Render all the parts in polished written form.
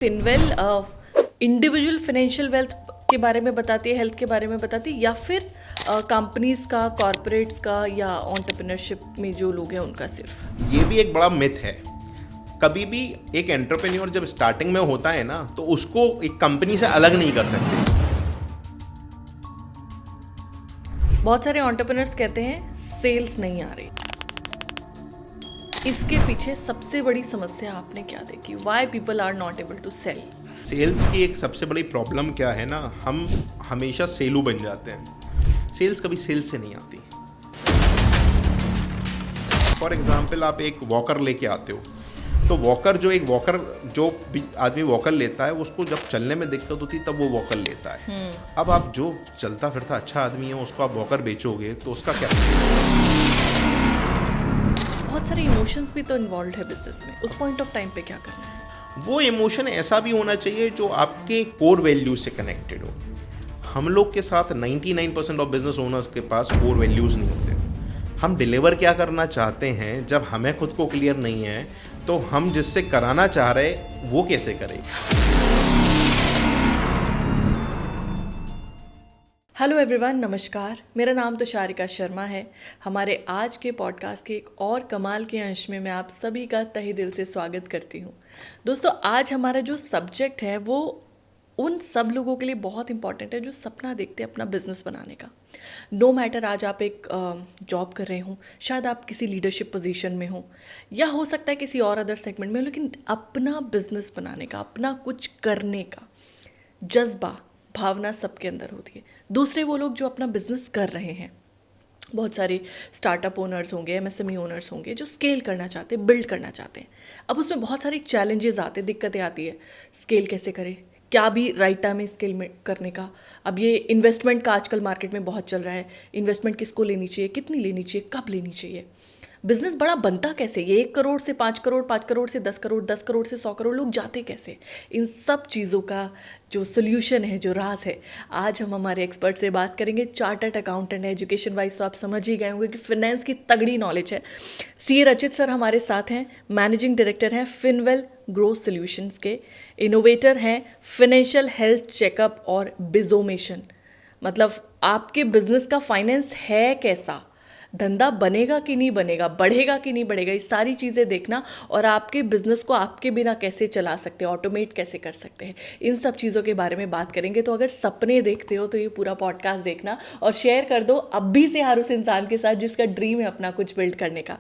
फिनवेल individual financial wealth के बारे में बताती है, हेल्थ के बारे में बताती है, या फिर कंपनीज का, कॉरपोरेट्स का, या एंटरप्रेन्योरशिप में जो लोग हैं उनका सिर्फ? ये भी एक बड़ा मिथ है। कभी भी एक एंटरप्रेन्योर जब स्टार्टिंग में होता है ना, तो उसको एक कंपनी से अलग नहीं कर सकते। बहुत सारे एंटरप्रेन्योर्स कहते हैं सेल्स नहीं आ रही। इसके पीछे सबसे बड़ी समस्या आपने क्या देखी? Why people are not able to sell? Sales की एक सबसे बड़ी प्रॉब्लम क्या है ना, हम हमेशा सेलू बन जाते हैं। सेल्स कभी सेल्स से नहीं आती। फॉर एग्जाम्पल, आप एक वॉकर लेके आते हो, तो वॉकर जो आदमी वॉकर लेता है, उसको जब चलने में दिक्कत होती है तब वो वॉकर लेता है। अब आप जो चलता फिरता अच्छा आदमी है, उसको आप वॉकर बेचोगे तो उसका क्या? बहुत सारे इमोशंस भी तो इन्वॉल्व है बिजनेस में। उस पॉइंट ऑफ टाइम पे क्या करना है? वो इमोशन ऐसा भी होना चाहिए जो आपके कोर वैल्यूज से कनेक्टेड हो। हम लोग के साथ 99% ऑफ बिजनेस ओनर्स के पास कोर वैल्यूज नहीं होते। हम डिलीवर क्या करना चाहते हैं, जब हमें खुद को क्लियर नहीं है, तो हम जिससे कराना चाह रहे वो कैसे करें। हेलो एवरीवन, नमस्कार। मेरा नाम तुषारिका शर्मा है। हमारे आज के पॉडकास्ट के एक और कमाल के अंश में मैं आप सभी का तहे दिल से स्वागत करती हूँ। दोस्तों, आज हमारा जो सब्जेक्ट है वो उन सब लोगों के लिए बहुत इंपॉर्टेंट है जो सपना देखते हैं अपना बिजनेस बनाने का। नो मैटर आज आप एक जॉब कर रहे हो, शायद आप किसी लीडरशिप पोजीशन में हो, या हो सकता है किसी और अदर सेगमेंट में हो, लेकिन अपना बिजनेस बनाने का, अपना कुछ करने का जज्बा, भावना सबके अंदर होती है। दूसरे वो लोग जो अपना बिजनेस कर रहे हैं, बहुत सारे स्टार्टअप ओनर्स होंगे, एमएसएमई ओनर्स होंगे जो स्केल करना चाहते हैं, बिल्ड करना चाहते हैं। अब उसमें बहुत सारे चैलेंजेस आते हैं, दिक्कतें आती है। स्केल कैसे करें, क्या भी राइट टाइम है स्केल में करने का। अब ये इन्वेस्टमेंट का आजकल मार्केट में बहुत चल रहा है। इन्वेस्टमेंट किसको लेनी चाहिए, कितनी लेनी चाहिए, कब लेनी चाहिए, बिजनेस बड़ा बनता कैसे, ये 1 करोड़ से 5 करोड़, 5 करोड़ से 10 करोड़, 10 करोड़ से 100 करोड़ लोग जाते कैसे। इन सब चीज़ों का जो सोल्यूशन है, जो राज है, आज हम हमारे एक्सपर्ट से बात करेंगे। चार्टर्ड अकाउंटेंट है, एजुकेशन वाइज तो आप समझ ही गए होंगे कि फाइनेंस की तगड़ी नॉलेज है। सीए रचित सर हमारे साथ हैं, मैनेजिंग डायरेक्टर हैं फिनवेल ग्रोथ सॉल्यूशंस के, इनोवेटर हैं फाइनेंशियल हेल्थ चेकअप और बिजोमेशन। मतलब आपके बिजनेस का फाइनेंस है कैसा, धंधा बनेगा कि नहीं बनेगा, बढ़ेगा कि नहीं बढ़ेगा, ये सारी चीज़ें देखना, और आपके बिजनेस को आपके बिना कैसे चला सकते हैं, ऑटोमेट कैसे कर सकते हैं, इन सब चीज़ों के बारे में बात करेंगे। तो अगर सपने देखते हो तो ये पूरा पॉडकास्ट देखना और शेयर कर दो अब भी से हर उस इंसान के साथ जिसका ड्रीम है अपना कुछ बिल्ड करने का।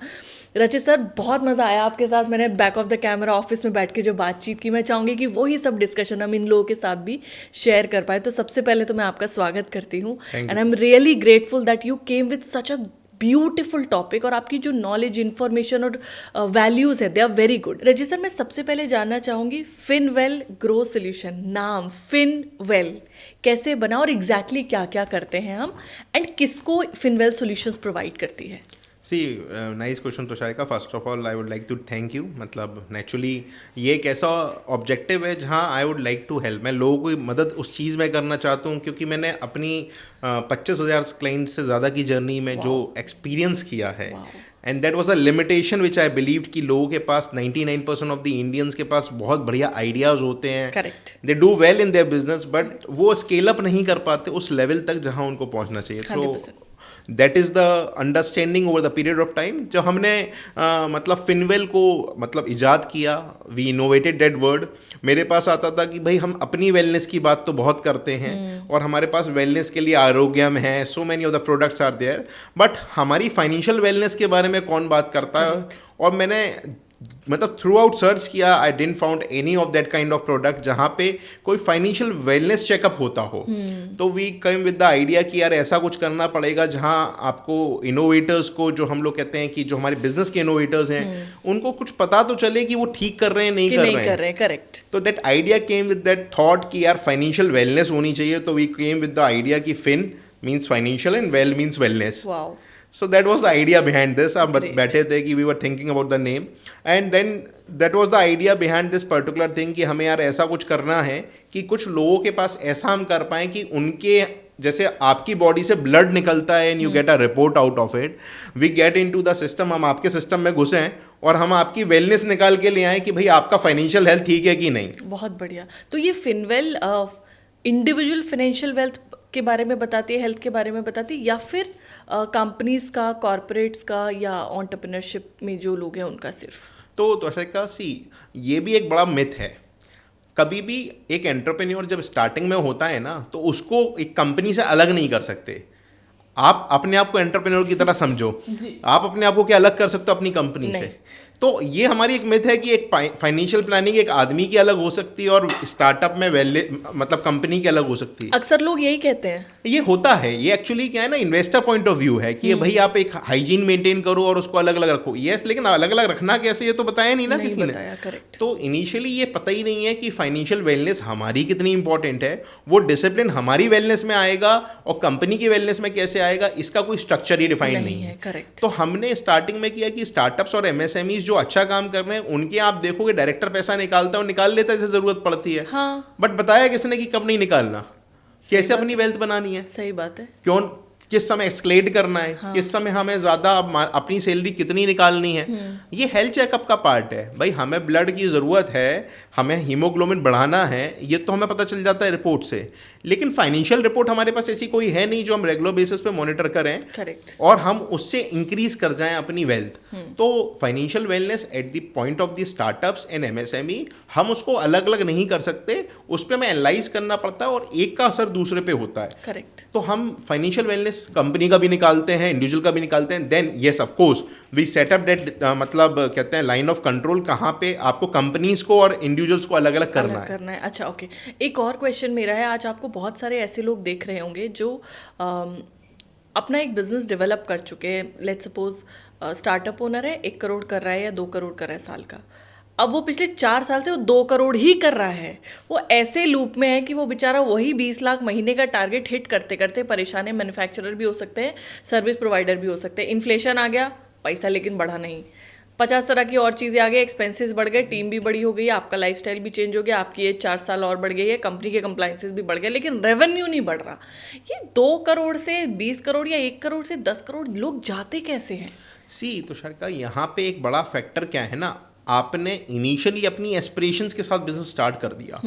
रचित सर, बहुत मज़ा आया आपके साथ। मैंने back of the camera office में बैठ के जो बातचीत की, मैं चाहूँगी कि वही सब डिस्कशन हम इन लोगों के साथ भी शेयर कर पाए। तो सबसे पहले तो मैं आपका स्वागत करती हूँ, and I am really grateful that you came with such a beautiful topic, और आपकी जो नॉलेज, इन्फॉर्मेशन और वैल्यूज़ है, they are very good. Register, मैं सबसे पहले जानना चाहूँगी, फिनवेल ग्रोथ सॉल्यूशन, नाम फिनवेल कैसे बना और एग्जैक्टली क्या क्या करते हैं हम, एंड किसको फिनवेल सॉल्यूशंस प्रोवाइड करती है? Nice question Tusharika. First of all I would like to thank you. मतलब नेचुरली ये एक ऐसा ऑब्जेक्टिव है जहाँ I would like to help. मैं लोगों की मदद उस चीज़ में करना चाहता हूँ, क्योंकि मैंने अपनी 25,000 क्लाइंट से ज़्यादा की जर्नी में जो एक्सपीरियंस किया है, and that was a limitation which I believe कि लोगों के पास 99% ऑफ द इंडियंस के पास बहुत बढ़िया आइडियाज़ होते हैं। Correct. They do well in their business, but वो स्केल अप नहीं कर पाते उस लेवल तक जहाँ उनको पहुँचना चाहिए। तो that is the understanding over the period of time. जब हमने मतलब फिनवेल को मतलब इजाद किया, वी इनोवेटेड दैट वर्ड। मेरे पास आता था कि भाई हम अपनी वेलनेस की बात तो बहुत करते हैं, और हमारे पास वेलनेस के लिए आरोग्यम है, so many of the products are there, but हमारी फाइनेंशियल वेलनेस के बारे में कौन बात करता है। और मैंने मतलब थ्रू आउट सर्च किया, I didn't found any of that kind of product जहाँ पे कोई फाइनेंशियल वेलनेस चेकअप होता हो। तो we come with the idea कि यार ऐसा कुछ करना पड़ेगा जहाँ आपको इनोवेटर्स को, जो हम लोग कहते हैं कि जो हमारे बिजनेस के इनोवेटर्स हैं, उनको कुछ पता तो चले कि वो ठीक कर रहे हैं, नहीं कर रहे हैं। करेक्ट। तो that idea came with that thought कि यार फाइनेंशियल वेलनेस होनी चाहिए। तो we came with the idea कि fin means financial and well means wellness. So that was the idea behind this. आप बैठे थे कि we were thinking about the name, and then that was the idea behind this particular thing कि हमें यार ऐसा कुछ करना है कि कुछ लोगों के पास ऐसा हम कर पाएँ कि उनके जैसे आपकी बॉडी से ब्लड निकलता है and you get a report out of it, we get into the system, हम आपके सिस्टम में घुसे हैं और हम आपकी वेलनेस निकाल के ले आए कि भाई आपका फाइनेंशियल हेल्थ ठीक है कि नहीं। बहुत बढ़िया। तो ये फिनवेल इंडिविजुअल फाइनेंशियल वेल्थ के बारे में बताती है, हेल्थ के बारे में बताती है, या फिर कंपनीज का, कॉरपोरेट्स का, या एंटरप्रेन्योरशिप में जो लोग हैं उनका सिर्फ? तो आशिका सी, ये भी एक बड़ा मिथ है। कभी भी एक एंटरप्रेन्योर जब स्टार्टिंग में होता है ना, तो उसको एक कंपनी से अलग नहीं कर सकते। आप अपने आप को एंटरप्रेन्योर की तरह समझो, आप अपने आप को क्या अलग कर सकते हो अपनी कंपनी से? तो ये हमारी एक मिथ है कि एक फाइनेंशियल प्लानिंग एक आदमी की अलग हो सकती है और स्टार्टअप में मतलब कंपनी की अलग हो सकती है। अक्सर लोग यही कहते हैं। ये होता है, ये एक्चुअली क्या है ना, इन्वेस्टर पॉइंट ऑफ व्यू है कि भाई आप एक हाइजीन मेंटेन करो और उसको अलग अलग रखो। यस, लेकिन अलग अलग रखना कैसे, ये तो बताया नहीं ना किसी ने। करेक्ट। तो इनिशियली ये पता ही नहीं है कि फाइनेंशियल वेलनेस हमारी कितनी इंपॉर्टेंट है, वो डिसिप्लिन हमारी वेलनेस में आएगा और कंपनी की वेलनेस में कैसे आएगा, इसका कोई स्ट्रक्चर ही डिफाइन नहीं है। करेक्ट। तो हमने स्टार्टिंग में किया कि स्टार्टअप्स और एमएसएमईज जो अच्छा काम कर रहे हैं उनके आप देखोगे डायरेक्टर पैसा निकालता है और निकाल लेता है जैसे जरूरत पड़ती है। हाँ। बट बताया किसने कि कब नहीं निकालना, कैसे अपनी वेल्थ बनानी है, सही बात है, क्यों, किस समय एक्सक्लेड करना है, हाँ। किस समय हमें ज़्यादा अपनी सैलरी कितनी निकालनी है, ये हेल्थ चेकअप का पार्ट है। भाई हमें ब्लड की ज़रूरत है, हमें हीमोग्लोबिन बढ़ाना है, ये तो हमें पता चल जाता है रिपोर्ट से। लेकिन फाइनेंशियल रिपोर्ट हमारे पास ऐसी कोई है नहीं जो हम रेगुलर बेसिस पे मॉनिटर करें। करेक्ट। और हम उससे इंक्रीज कर जाएं अपनी वेल्थ। तो financial wellness at the point of the startups and MSME, हम उसको अलग अलग नहीं कर सकते, उस पर हमें एनालाइज करना पड़ता है और एक का असर दूसरे पे होता है। करेक्ट। तो हम फाइनेंशियल वेलनेस कंपनी का भी निकालते हैं, इंडिविजुअल का भी निकालते हैं। Then yes of course we set up that, मतलब कहते हैं लाइन ऑफ कंट्रोल, कहाँ पे आपको कंपनीज को और इंडिविजुअल्स को अलग अलग करना है। अच्छा, ओके। एक और क्वेश्चन मेरा है, आज आपको बहुत सारे ऐसे लोग देख रहे होंगे जो अपना एक बिजनेस डेवलप कर चुके हैं। लेट्स सपोज स्टार्टअप ओनर है, 1 करोड़ कर रहा है या 2 करोड़ कर रहा है साल का। अब वो पिछले 4 साल से वो 2 करोड़ ही कर रहा है। वो ऐसे लूप में है कि वो बेचारा वही 20 लाख महीने का टारगेट हिट करते करते परेशान है। मैन्युफैक्चरर भी हो सकते हैं, सर्विस प्रोवाइडर भी हो सकते हैं। इन्फ्लेशन आ गया, पैसा लेकिन बढ़ा नहीं। 50 तरह की और चीज़ें आ गई, एक्सपेंसेस बढ़ गए, टीम भी बड़ी हो गई, आपका लाइफस्टाइल भी चेंज हो गया, आपकी एज 4 साल और बढ़ गई है, कंपनी के कंप्लाइंसेस भी बढ़ गए, लेकिन रेवेन्यू नहीं बढ़ रहा। ये 2 करोड़ से 20 करोड़ या 1 करोड़ से 10 करोड़ लोग जाते कैसे हैं? सी तो शर्का, यहाँ पे एक बड़ा फैक्टर क्या है ना, आपने इनिशियली अपनी एस्पिरेशंस के साथ बिजनेस स्टार्ट कर दिया,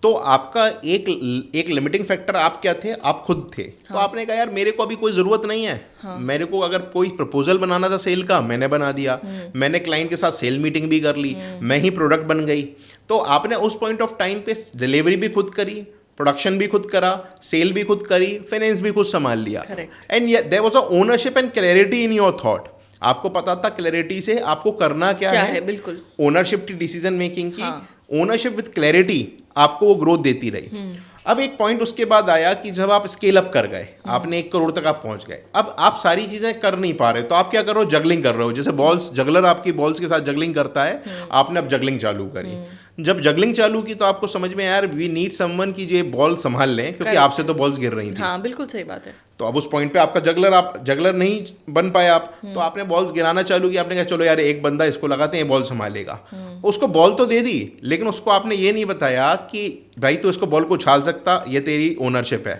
तो आपका एक लिमिटिंग फैक्टर आप क्या थे, आप खुद थे। हाँ। तो आपने कहा यार मेरे को अभी कोई ज़रूरत नहीं है। हाँ। मेरे को अगर कोई प्रपोजल बनाना था सेल का, मैंने बना दिया, मैंने क्लाइंट के साथ सेल मीटिंग भी कर ली, मैं ही प्रोडक्ट बन गई। तो आपने उस पॉइंट ऑफ टाइम पे डिलीवरी भी खुद करी, प्रोडक्शन भी खुद करा, सेल भी खुद करी, फाइनेंस भी खुद संभाल लिया। And there was a ownership and clarity in your thought. आपको पता था क्लैरिटी से आपको करना क्या है। बिल्कुल। ओनरशिप की, डिसीजन मेकिंग की, ओनरशिप विद क्लैरिटी आपको वो ग्रोथ देती रही। अब एक पॉइंट उसके बाद आया कि जब आप स्केल अप कर गए, आपने 1 करोड़ तक आप पहुंच गए, अब आप सारी चीजें कर नहीं पा रहे, तो आप क्या कर रहे हो, जगलिंग कर रहे हो। जैसे बॉल्स, जगलर आपकी बॉल्स के साथ जगलिंग करता है, आपने अब जगलिंग चालू करी। जब जगलिंग चालू की तो आपको समझ में यार वी नीड समवन की जो बॉल संभाल लें, क्योंकि आपसे तो बॉल्स गिर रही थी। हाँ, बिल्कुल सही बात है। तो अब उस पॉइंट पे आपका आप जगलर नहीं बन पाए आप, तो आपने बॉल्स गिराना चालू किया। आपने कहा चलो यार एक बंदा इसको लगाते हैं, बॉल संभालेगा। उसको बॉल तो दे दी, लेकिन उसको आपने ये नहीं बताया कि भाई तो इसको बॉल को उछाल सकता, ये तेरी ओनरशिप है।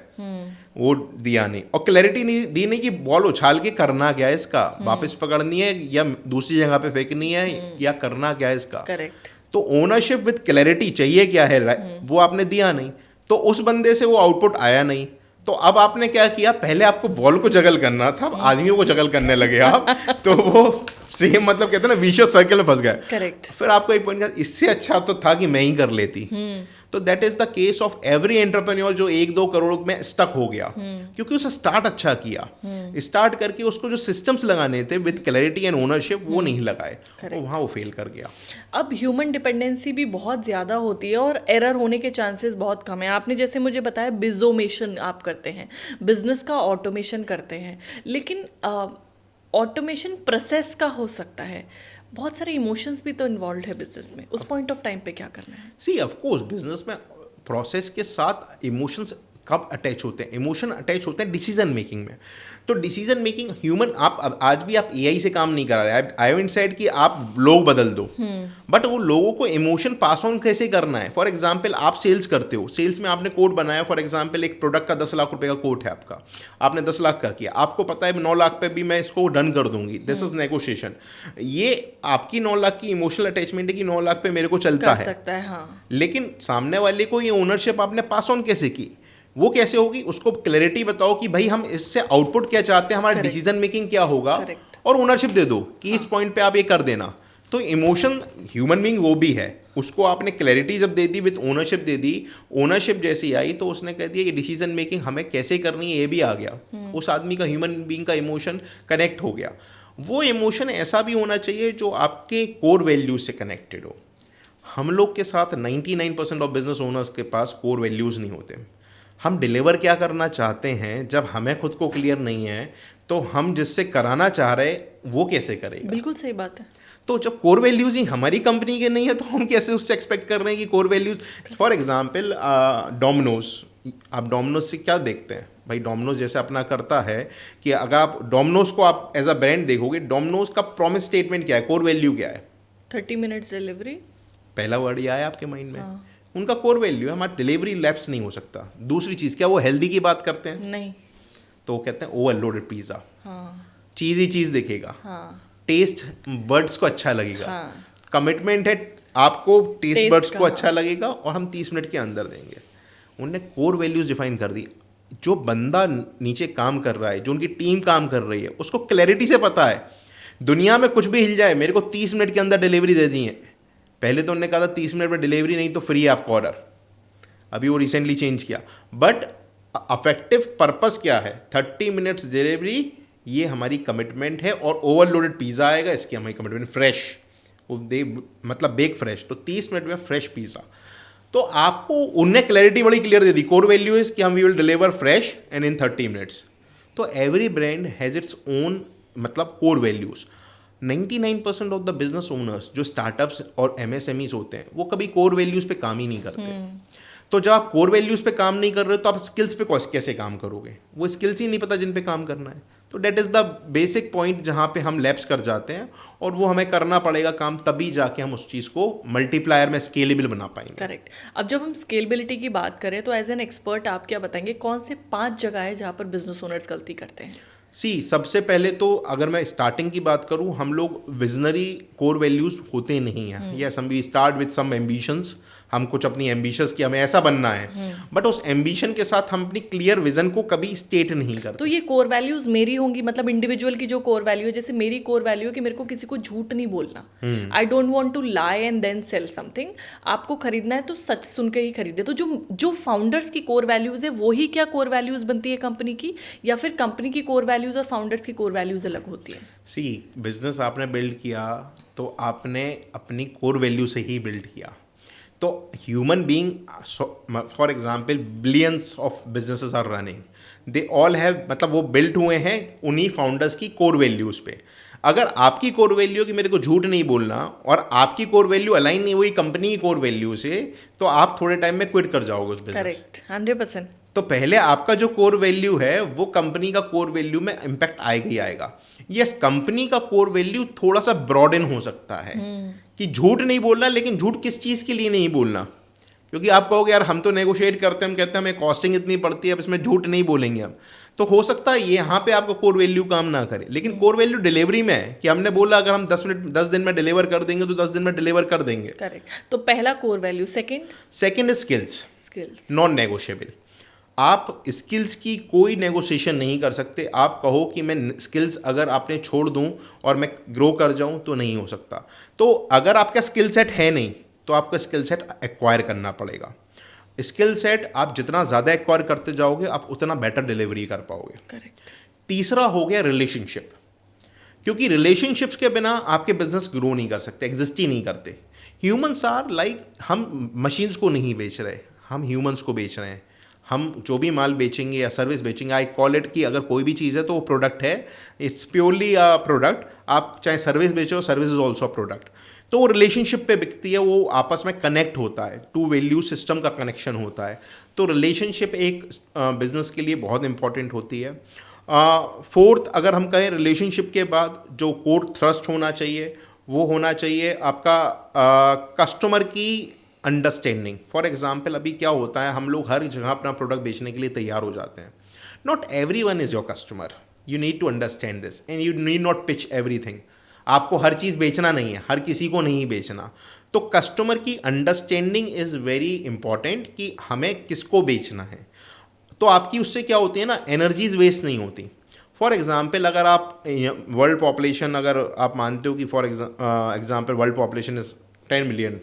वो दिया नहीं, और क्लैरिटी नहीं दी, नहीं कि बॉल उछाल के करना क्या है इसका, वापस पकड़नी है या दूसरी जगह पे फेंकनी है, या करना क्या है इसका। करेक्ट। तो ओनरशिप विद क्लैरिटी चाहिए क्या है, वो आपने दिया नहीं, तो उस बंदे से वो आउटपुट आया नहीं। तो अब आपने क्या किया, पहले आपको बॉल को जगल करना था, आदमियों को जगल करने लगे आप। तो वो सेम, मतलब कहते हैं ना, विशियस सर्कल में फंस गए। करेक्ट। फिर आपको एक पॉइंट, इससे अच्छा तो था कि मैं ही कर लेती। तो that is the case of every entrepreneur जो 1-2 करोड़ में स्टक हो गया, क्योंकि उसने स्टार्ट अच्छा किया। स्टार्ट करके उसको जो सिस्टम्स लगाने थे विद क्लैरिटी एंड ओनरशिप, वो नहीं लगाए, तो वहाँ वो फेल कर गया। अब ह्यूमन डिपेंडेंसी भी बहुत ज़्यादा होती है और एरर होने के चांसेस बहुत कम है। आपने जैसे मुझे बताया बिजोमेशन आप करते हैं, बिजनेस का ऑटोमेशन करते हैं, लेकिन ऑटोमेशन प्रोसेस का हो सकता है, बहुत सारे इमोशंस भी तो इन्वॉल्व है बिजनेस में। उस पॉइंट ऑफ टाइम पे क्या करना है? सी ऑफ कोर्स बिजनेस में प्रोसेस के साथ इमोशंस कब अटैच होते हैं? इमोशन अटैच होते हैं डिसीजन मेकिंग में। तो डिसीजन मेकिंग ह्यूमन, आप अब आज भी आप एआई से काम नहीं करा रहे। आई हैव सेड कि आप लोग बदल दो, बट वो लोगों को इमोशन पास ऑन कैसे करना है? फॉर एग्जाम्पल आप सेल्स करते हो, सेल्स में आपने कोड बनाया, फॉर एग्जाम्पल एक प्रोडक्ट का 10 लाख रुपए का कोड है आपका, आपने 10 लाख का किया, आपको पता है 9 लाख पे भी मैं इसको डन कर दूंगी, दिस इज नेगोशिएशन। ये आपकी 9 लाख की इमोशनल अटैचमेंट है कि 9 लाख पे मेरे को चलता कर है, सकता है, हाँ। लेकिन सामने वाले को ये ओनरशिप आपने पास ऑन कैसे की? वो कैसे होगी? उसको क्लैरिटी बताओ कि भाई हम इससे आउटपुट क्या चाहते हैं, हमारा डिसीजन मेकिंग क्या होगा, और ओनरशिप दे दो कि इस पॉइंट पे आप ये कर देना। तो इमोशन ह्यूमन बीइंग वो भी है, उसको आपने क्लैरिटी जब दे दी, विद ओनरशिप दे दी, ओनरशिप जैसी आई तो उसने कह दिया कि डिसीजन मेकिंग हमें कैसे करनी है ये भी आ गया। उस आदमी का, ह्यूमन बीइंग का इमोशन कनेक्ट हो गया। वो इमोशन ऐसा भी होना चाहिए जो आपके कोर वैल्यूज से कनेक्टेड हो। हम लोग के साथ 99% ऑफ बिजनेस ओनर्स के पास कोर वैल्यूज़ नहीं होते। हम डिलीवर क्या करना चाहते हैं, जब हमें खुद को क्लियर नहीं है तो हम जिससे कराना चाह रहे वो कैसे करेगा? बिल्कुल सही बात है। तो जब कोर वैल्यूज़ ही हमारी कंपनी के नहीं है तो हम कैसे उससे एक्सपेक्ट कर रहे हैं कि core values? For example Domino's, आप डोमिनोज से क्या देखते हैं भाई? डोमिनोज जैसे अपना करता है कि अगर आप डोमिनोज को आप एज अ ब्रांड देखोगे, डोमिनोज का प्रॉमिस स्टेटमेंट क्या है, कोर वैल्यू क्या है? 30 मिनट्स डिलीवरी। पहला वर्ड ये आया आपके माइंड में? हाँ। उनका कोर वैल्यू है हमारा डिलीवरी लैप्स नहीं हो सकता। दूसरी चीज़ क्या, वो हेल्दी की बात करते हैं? नहीं। तो वो कहते हैं ओवरलोडेड पिज़्ज़ा। हाँ। चीज़ ही चीज़ दिखेगा। हाँ। टेस्ट बर्ड्स को अच्छा लगेगा। हाँ। कमिटमेंट है, आपको टेस्ट बर्ड्स को अच्छा लगेगा और हम 30 मिनट के अंदर देंगे। उनने कोर वैल्यूज़ डिफाइन कर दी। जो बंदा नीचे काम कर रहा है, जो उनकी टीम काम कर रही है, उसको क्लैरिटी से पता है दुनिया में कुछ भी हिल जाए, मेरे को 30 मिनट के अंदर डिलीवरी दे दी है। पहले तो उन्होंने कहा था 30 मिनट में डिलीवरी नहीं तो फ्री है आपका ऑर्डर, अभी वो रिसेंटली चेंज किया। बट अफेक्टिव पर्पस क्या है? 30 मिनट्स डिलीवरी, ये हमारी कमिटमेंट है। और ओवरलोडेड पिज़्ज़ा आएगा, इसकी हमारी कमिटमेंट फ्रेश, वो दे मतलब बेक फ्रेश, तो 30 मिनट में फ्रेश पिज़्ज़ा। तो आपको उनने क्लैरिटी बड़ी क्लियर दे दी, कोर वैल्यू इज कि हम we will deliver fresh and in 30 minutes. तो every brand has its own मतलब core values. 99% of the business owners जो स्टार्टअप्स और एमएसएमईज होते हैं वो कभी कोर वैल्यूज़ पे काम ही नहीं करते। तो जब आप कोर वैल्यूज़ पे काम नहीं कर रहे हो तो आप स्किल्स पे कैसे काम करोगे? वो स्किल्स ही नहीं पता जिन पे काम करना है। तो that is the basic point जहाँ पे हम लैप्स कर जाते हैं, और वो हमें करना पड़ेगा काम, तभी जाके हम उस चीज़ को मल्टीप्लायर में स्केलेबल बना पाएंगे। करेक्ट। अब जब हम स्केलेबिलिटी की बात करें तो एज एन एक्सपर्ट आप क्या बताएंगे, कौन से 5 जगह है जहाँ पर बिजनेस ओनर्स गलती करते हैं? सबसे पहले तो अगर मैं स्टार्टिंग की बात करूं, हम लोग विजनरी कोर वैल्यूज होते नहीं हैं। यस, हम we start with some ambitions, हम कुछ अपनी एम्बिशंस की हमें ऐसा बनना है, बट उस एम्बिशन के साथ हम अपनी क्लियर विजन को कभी स्टेट नहीं करते। तो ये कोर वैल्यूज मेरी होंगी, मतलब इंडिविजुअल की जो कोर वैल्यू है, जैसे मेरी कोर वैल्यू है कि मेरे को किसी को झूठ नहीं बोलना, I don't want to lie and then sell something. आपको खरीदना है तो सच सुन के ही खरीदे। तो जो फाउंडर्स की कोर वैल्यूज है वो ही क्या कोर वैल्यूज बनती है कंपनी की, या फिर कंपनी की कोर वैल्यूज और फाउंडर्स की कोर वैल्यूज अलग होती है? बिजनेस आपने बिल्ड किया तो आपने अपनी कोर वैल्यू से ही बिल्ड किया। तो human being, for example billions of businesses are running, they all have, मतलब वो बिल्ट हुए हैं उन्हीं फाउंडर्स की कोर वैल्यूज़ पे। अगर आपकी कोर वैल्यू कि मेरे को झूठ नहीं बोलना, और आपकी कोर वैल्यू अलाइन नहीं हुई कंपनी की कोर वैल्यू से, तो आप थोड़े टाइम में क्विट कर जाओगे उस बिजनेस। करेक्ट, 100%। तो पहले आपका जो कोर वैल्यू है वो कंपनी का कोर वैल्यू में इम्पैक्ट आएगा ही आएगा। यस, कंपनी का कोर वैल्यू थोड़ा सा ब्रॉडन हो सकता है कि झूठ नहीं बोलना, लेकिन झूठ किस चीज़ के लिए नहीं बोलना? क्योंकि आप कहोगे यार हम तो नेगोशिएट करते हैं, हम कहते हैं हमें कॉस्टिंग इतनी पड़ती है, अब इसमें झूठ नहीं बोलेंगे हम। तो हो सकता है ये यहाँ पे आपका कोर वैल्यू काम ना करे, लेकिन कोर वैल्यू डिलीवरी में है कि हमने बोला अगर हम 10 दिन में डिलीवर कर देंगे तो 10 दिन में डिलीवर कर देंगे। करेक्ट। तो पहला core value. Second is skills, non negotiable. आप स्किल्स की कोई नेगोशिएशन नहीं कर सकते। आप कहो कि मैं स्किल्स अगर आपने छोड़ दूं और मैं ग्रो कर जाऊं तो नहीं हो सकता। तो अगर आपका स्किल सेट है नहीं तो आपका स्किल सेट एक्वायर करना पड़ेगा। स्किल सेट आप जितना ज़्यादा एक्वायर करते जाओगे आप उतना बेटर डिलीवरी कर पाओगे। करेक्ट। तीसरा हो गया रिलेशनशिप, क्योंकि रिलेशनशिप्स के बिना आपके बिजनेस ग्रो नहीं कर सकते, एग्जिस्ट ही नहीं करते। ह्यूमंस आर लाइक, हम मशीन्स को नहीं बेच रहे, हम ह्यूमंस को बेच रहे हैं। हम जो भी माल बेचेंगे या सर्विस बेचेंगे, आई कॉल इट कि अगर कोई भी चीज़ है तो वो प्रोडक्ट है, इट्स प्योरली अ प्रोडक्ट। आप चाहे सर्विस बेचो, service is also a product. तो वो रिलेशनशिप पे बिकती है, वो आपस में कनेक्ट होता है, टू वैल्यू सिस्टम का कनेक्शन होता है। तो रिलेशनशिप एक बिजनेस के लिए बहुत इंपॉर्टेंट होती है। फोर्थ, अगर हम कहें रिलेशनशिप के बाद जो कोर थ्रस्ट होना चाहिए वो होना चाहिए आपका कस्टमर की अंडरस्टैंडिंग। फॉर एग्जाम्पल अभी क्या होता है, हम लोग हर जगह अपना प्रोडक्ट बेचने के लिए तैयार हो जाते हैं। Not every one is your customer, you need to understand this and you need not pitch everything. आपको हर चीज़ बेचना नहीं है, हर किसी को नहीं बेचना। तो कस्टमर की अंडरस्टैंडिंग इज़ वेरी इंपॉर्टेंट कि हमें किसको बेचना है। तो आपकी उससे क्या होती है ना, एनर्जीज वेस्ट नहीं होती। फॉर एग्जाम्पल अगर आप वर्ल्ड पॉपुलेशन अगर आप मानते हो कि for example world population is 10 million,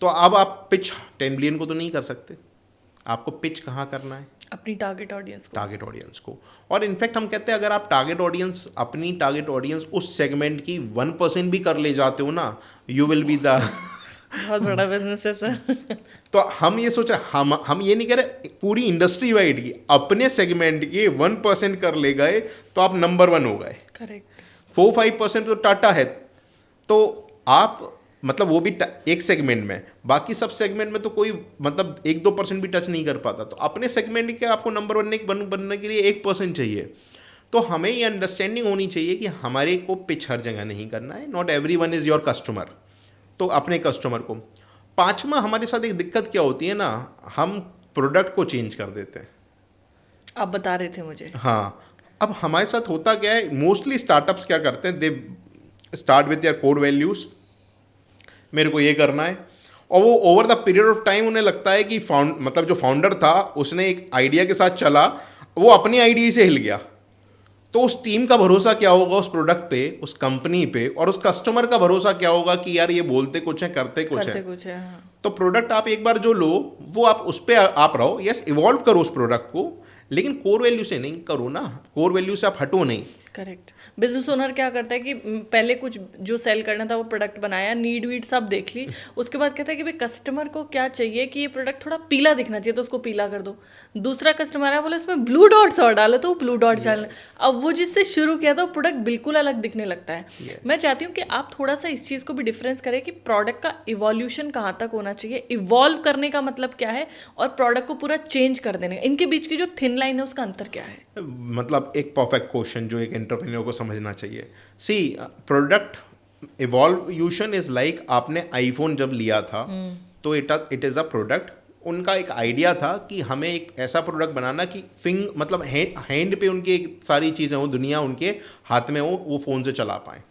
तो अब आप पिच 10 मिलियन को तो नहीं कर सकते। आपको पिच कहाँ करना है? अपनी टारगेट ऑडियंस को। और इनफैक्ट हम कहते हैं अगर आप अपनी टारगेट ऑडियंस उस सेगमेंट की 1% भी कर ले जाते हो ना, यू विल बी द बहुत बड़ा बिजनेस है सर। तो हम ये सोच रहे, हम ये नहीं कह रहे पूरी इंडस्ट्री वाइड की, अपने सेगमेंट की 1% कर ले गए तो आप नंबर 1 हो गए। करेक्ट। 4-5% तो टाटा है, तो आप मतलब वो भी एक सेगमेंट में, बाकी सब सेगमेंट में तो कोई मतलब 1-2% भी टच नहीं कर पाता। तो अपने सेगमेंट के आपको नंबर 1 बनने के लिए 1% चाहिए। तो हमें ये अंडरस्टैंडिंग होनी चाहिए कि हमारे को पिच हर जगह नहीं करना है। Not every one is your customer. तो अपने कस्टमर को। पांचवा, हमारे साथ एक दिक्कत क्या होती है ना, हम प्रोडक्ट को चेंज कर देते हैं। आप बता रहे थे मुझे। हाँ, अब हमारे साथ होता क्या है, मोस्टली स्टार्टअप्स क्या करते हैं, they start with their core values, मेरे को ये करना है। और वो over the period of time उन्हें लगता है कि मतलब जो फाउंडर था उसने एक आइडिया के साथ चला, वो अपनी आइडिया से हिल गया। तो उस टीम का भरोसा क्या होगा उस प्रोडक्ट पे, उस कंपनी पे, और उस कस्टमर का भरोसा क्या होगा कि यार ये बोलते कुछ है करते कुछ है। हाँ। तो प्रोडक्ट आप एक बार जो लो वो आप उस पर आप रहो, यस इवॉल्व करो उस प्रोडक्ट को, लेकिन कोर वैल्यू से नहीं करो ना, कोर वैल्यू से आप हटो नहीं। करेक्ट। बिजनेस ओनर क्या करता है कि पहले कुछ जो सेल करना था वो प्रोडक्ट बनाया, नीड वीड सब देख ली, उसके बाद कहता है कि भाई कस्टमर को क्या चाहिए कि ये प्रोडक्ट थोड़ा पीला दिखना चाहिए तो उसको पीला कर दो। दूसरा कस्टमर आया, बोले इसमें ब्लू डॉट्स और डालो, तो वो ब्लू डॉट्स डालना। अब वो जिससे शुरू किया था वो प्रोडक्ट बिल्कुल अलग दिखने लगता है। मैं चाहती हूँ कि आप थोड़ा सा इस चीज़ को भी डिफरेंस करें कि प्रोडक्ट का इवोल्यूशन कहाँ तक होना चाहिए, इवॉल्व करने का मतलब क्या है, और प्रोडक्ट को पूरा चेंज कर देने, इनके बीच की जो थिन लाइन है उसका अंतर क्या है। मतलब एक परफेक्ट क्वेश्चन जो एक एंटरप्रेन्योर को समझना चाहिए। सी, प्रोडक्ट इवॉल्यूशन इज लाइक आपने आईफोन जब लिया था तो इट इज़ अ प्रोडक्ट। उनका एक आइडिया था कि हमें एक ऐसा प्रोडक्ट बनाना कि मतलब हैंड पे उनकी सारी चीज़ें हो, दुनिया उनके हाथ में हो, वो फ़ोन से चला पाएँ।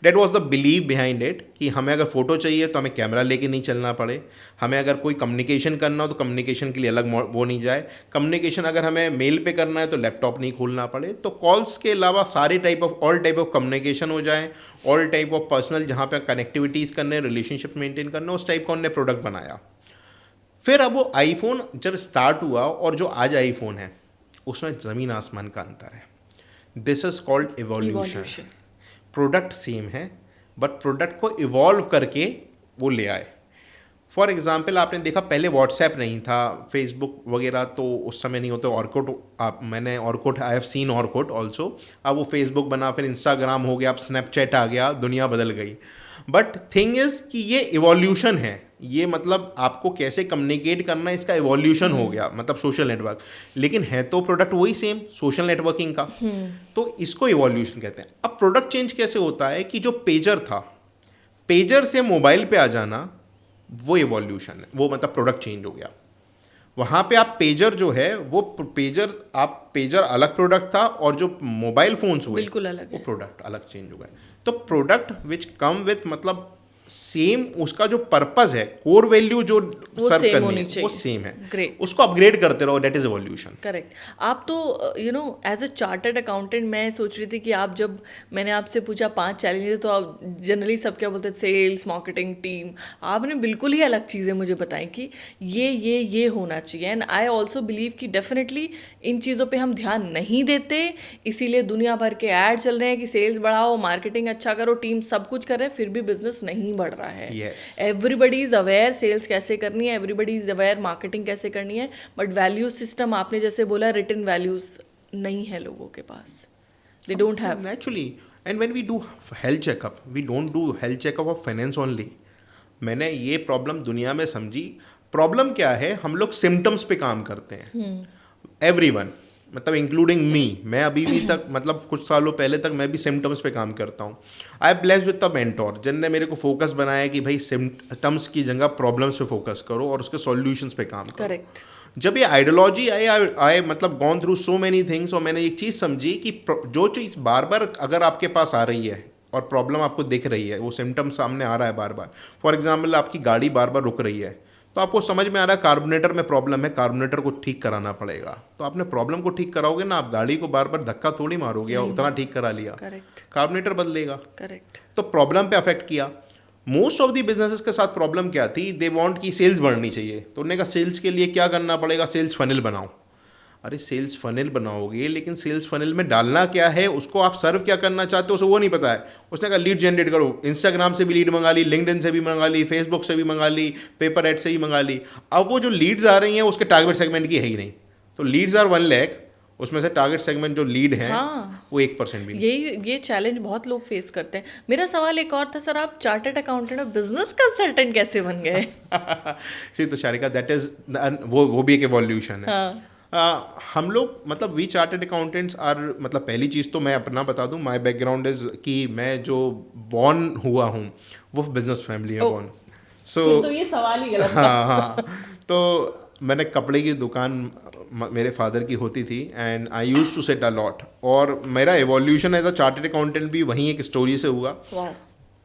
That was the believe behind it कि हमें अगर फ़ोटो चाहिए तो हमें कैमरा लेके नहीं चलना पड़े, हमें अगर कोई कम्युनिकेशन करना हो तो कम्युनिकेशन के लिए अलग वो नहीं जाए, कम्युनिकेशन अगर हमें मेल पे करना है तो लैपटॉप नहीं खोलना पड़े। तो कॉल्स के अलावा सारे ऑल टाइप ऑफ कम्युनिकेशन हो जाए, ऑल टाइप ऑफ पर्सनल जहाँ पे कनेक्टिविटीज़ करने, रिलेशनशिप मेंटेन करने, उस टाइप का उन्होंने प्रोडक्ट बनाया। फिर अब वो आईफोन जब स्टार्ट हुआ और जो आज आईफोन है उसमें ज़मीन आसमान का अंतर है। This is called evolution. Product same है बट प्रोडक्ट को इवॉल्व करके वो ले आए। फॉर एग्जांपल आपने देखा पहले व्हाट्सएप नहीं था, फेसबुक वगैरह तो उस समय नहीं होते, Orkut I have seen Orkut also. अब वो फेसबुक बना, फिर इंस्टाग्राम हो गया, अब स्नैपचैट आ गया, दुनिया बदल गई। बट थिंग इज़ कि ये इवोल्यूशन है, ये मतलब आपको कैसे कम्युनिकेट करना है इसका इवोल्यूशन हो गया, मतलब सोशल नेटवर्क। लेकिन है तो प्रोडक्ट वही सेम, सोशल नेटवर्किंग का। तो इसको इवोल्यूशन कहते हैं। अब प्रोडक्ट चेंज कैसे होता है कि जो पेजर था, पेजर से मोबाइल पे आ जाना, वो इवोल्यूशन है, वो मतलब प्रोडक्ट चेंज हो गया। वहाँ पे आप पेजर जो है वो पेजर अलग प्रोडक्ट था, और जो मोबाइल फोन्स हुए बिल्कुल अलग, वो प्रोडक्ट अलग चेंज हो गए। तो प्रोडक्ट विच कम विथ मतलब सेम, उसका जो पर्पस है, कोर वैल्यू जो सर्व करनी है वो सेम है। ग्रेट। उसको अपग्रेड करते रहो, दैट इज एवोल्यूशन। करेक्ट। आप तो एज अ चार्टर्ड अकाउंटेंट, मैं सोच रही थी कि आप, जब मैंने आपसे पूछा 5 चैलेंजेस, तो आप जनरली सब क्या बोलते हैं, सेल्स, मार्केटिंग, टीम, आपने बिल्कुल ही अलग चीज़ें मुझे बताई कि ये होना चाहिए। एंड आई ऑल्सो बिलीव कि डेफिनेटली इन चीज़ों पे हम ध्यान नहीं देते, इसीलिए दुनिया भर के ऐड चल रहे हैं कि सेल्स बढ़ाओ, मार्केटिंग अच्छा करो, टीम सब कुछ कर रहे हैं, फिर भी बिजनेस नहीं बढ़ रहा है। एवरीबडी इज अवेयर सेल्स कैसे करनी है, एवरीबडी इज अवेयर मार्केटिंग कैसे करनी है, बट वैल्यू सिस्टम आपने जैसे बोला, रिटन वैल्यूज नहीं है लोगों के पास, they don't have. Naturally and when we do health checkup, we don't do health checkup of finance only. मैंने ये प्रॉब्लम दुनिया में समझी. प्रॉब्लम क्या है, हम लोग सिम्टम्स पे काम करते हैं. एवरीवन, मतलब इंक्लूडिंग मी. मैं अभी भी तक मतलब कुछ सालों पहले तक मैं भी सिम्टम्स पे काम करता हूँ. आई ब्लेस्ड विद द मेंटोर जिनने मेरे को फोकस बनाया कि भाई सिम्टम्स की जगह प्रॉब्लम्स पे फोकस करो और उसके सॉल्यूशंस पे काम करो. करेक्ट. जब ये आइडियोलॉजी आई मतलब gone through so many things, और मैंने एक चीज़ समझी कि जो चीज़ बार बार अगर आपके पास आ रही है और प्रॉब्लम आपको दिख रही है, वो सिम्टम सामने आ रहा है बार बार. फॉर एग्जाम्पल, आपकी गाड़ी बार बार रुक रही है, तो आपको समझ में आ रहा है कार्बोरेटर में प्रॉब्लम है, कार्बोरेटर को ठीक कराना पड़ेगा. तो आपने प्रॉब्लम को ठीक कराओगे ना, आप गाड़ी को बार बार धक्का थोड़ी मारोगे या उतना ठीक करा लिया. करेक्ट. कार्बोरेटर बदलेगा. करेक्ट. तो प्रॉब्लम पे अफेक्ट किया. मोस्ट ऑफ दी बिजनेसेस के साथ प्रॉब्लम क्या थी, दे वांट की सेल्स बढ़नी चाहिए. तो उन्होंने कहा सेल्स के लिए क्या करना पड़ेगा, सेल्स फनल बनाओ. अरे सेल्स फनल बनाओगे, लेकिन सेल्स फनल में डालना क्या है, उसको आप सर्व क्या करना चाहते हो, उसे वो नहीं पता है. उसने कहा लीड जनरेट करो. इंस्टाग्राम से भी लीड मंगा ली, लिंक्डइन से भी मंगा ली, फेसबुक से भी मंगा ली, पेपर एड से ही मंगा ली. अब वो जो लीड्स आ रही हैं उसके टारगेट सेगमेंट की है ही नहीं. तो लीड्स आर 1 लाख, उसमें से टारगेट सेगमेंट जो लीड है वो 1% भी नहीं. ये चैलेंज बहुत लोग फेस करते हैं. मेरा सवाल एक और था सर, आप चार्टर्ड अकाउंटेंट और बिजनेस कंसल्टेंट कैसे बन गए? सी तुषारिका, दैट इज वो भी एक एवोल्यूशन है. हम लोग मतलब वी चार्टर्ड अकाउंटेंट्स आर, मतलब पहली चीज़ तो मैं अपना बता दूं, माय बैकग्राउंड इज कि मैं जो बॉर्न हुआ हूं वो बिजनेस फैमिली में बॉर्न. सो तो ये सवाल ही गलत. हाँ. तो मैंने कपड़े की दुकान मेरे फादर की होती थी, and I use to set a lot. और मेरा evolution as a chartered accountant भी वहीं एक स्टोरी से हुआ.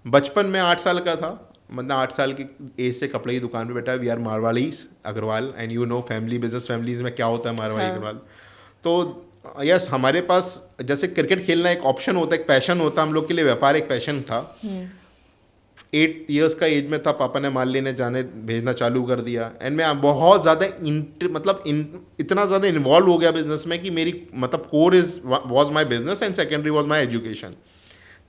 बचपन में 8 साल का था, मतलब 8 साल की एज से कपड़े की दुकान पे बैठा. We are Marwaris Agarwal, and you know family business families में क्या होता है मारवाड़ी अग्रवाल. तो यस, हमारे पास जैसे क्रिकेट खेलना एक ऑप्शन होता है, एक पैशन होता है, हम लोग के लिए व्यापार एक पैशन था. 8 इयर्स का एज में था, पापा ने माल लेने जाने भेजना चालू कर दिया. एंड मैं बहुत ज़्यादा इतना ज़्यादा इन्वॉल्व हो गया बिजनेस में कि मेरी मतलब core was my business and secondary was my education.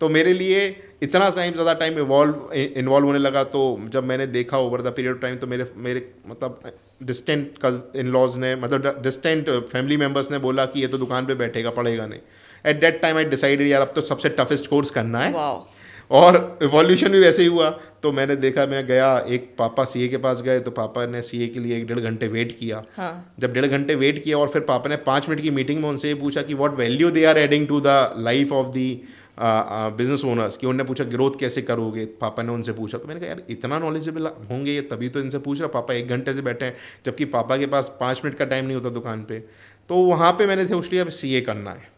तो मेरे लिए इतना ज़्यादा टाइम इन्वॉल्व होने लगा. तो जब मैंने देखा over the period of time, तो मेरे मतलब डिस्टेंट इन लॉज ने, मतलब डिस्टेंट फैमिली मेम्बर्स ने बोला कि ये तो दुकान पे बैठेगा, पढ़ेगा नहीं. At that time I decided यार अब तो सबसे टफेस्ट कोर्स करना है. और इवोल्यूशन भी वैसे ही हुआ. तो मैंने देखा, मैं गया, एक पापा सीए के पास गए, तो पापा ने सीए के लिए 1.5 घंटे वेट किया. जब 1.5 घंटे वेट किया और फिर पापा ने 5 मिनट की मीटिंग में उनसे ये पूछा कि what value they are adding to the life of the business owners, कि उन्होंने पूछा ग्रोथ कैसे करोगे, पापा ने उनसे पूछा. तो मैंने कहा यार इतना नॉलेजेबल होंगे ये, तभी तो इनसे पूछ रहा. पापा 1 घंटे से बैठे हैं, जबकि पापा के पास 5 मिनट का टाइम नहीं होता दुकान पे. तो वहाँ पे मैंने सोच लिया अब सीए करना है.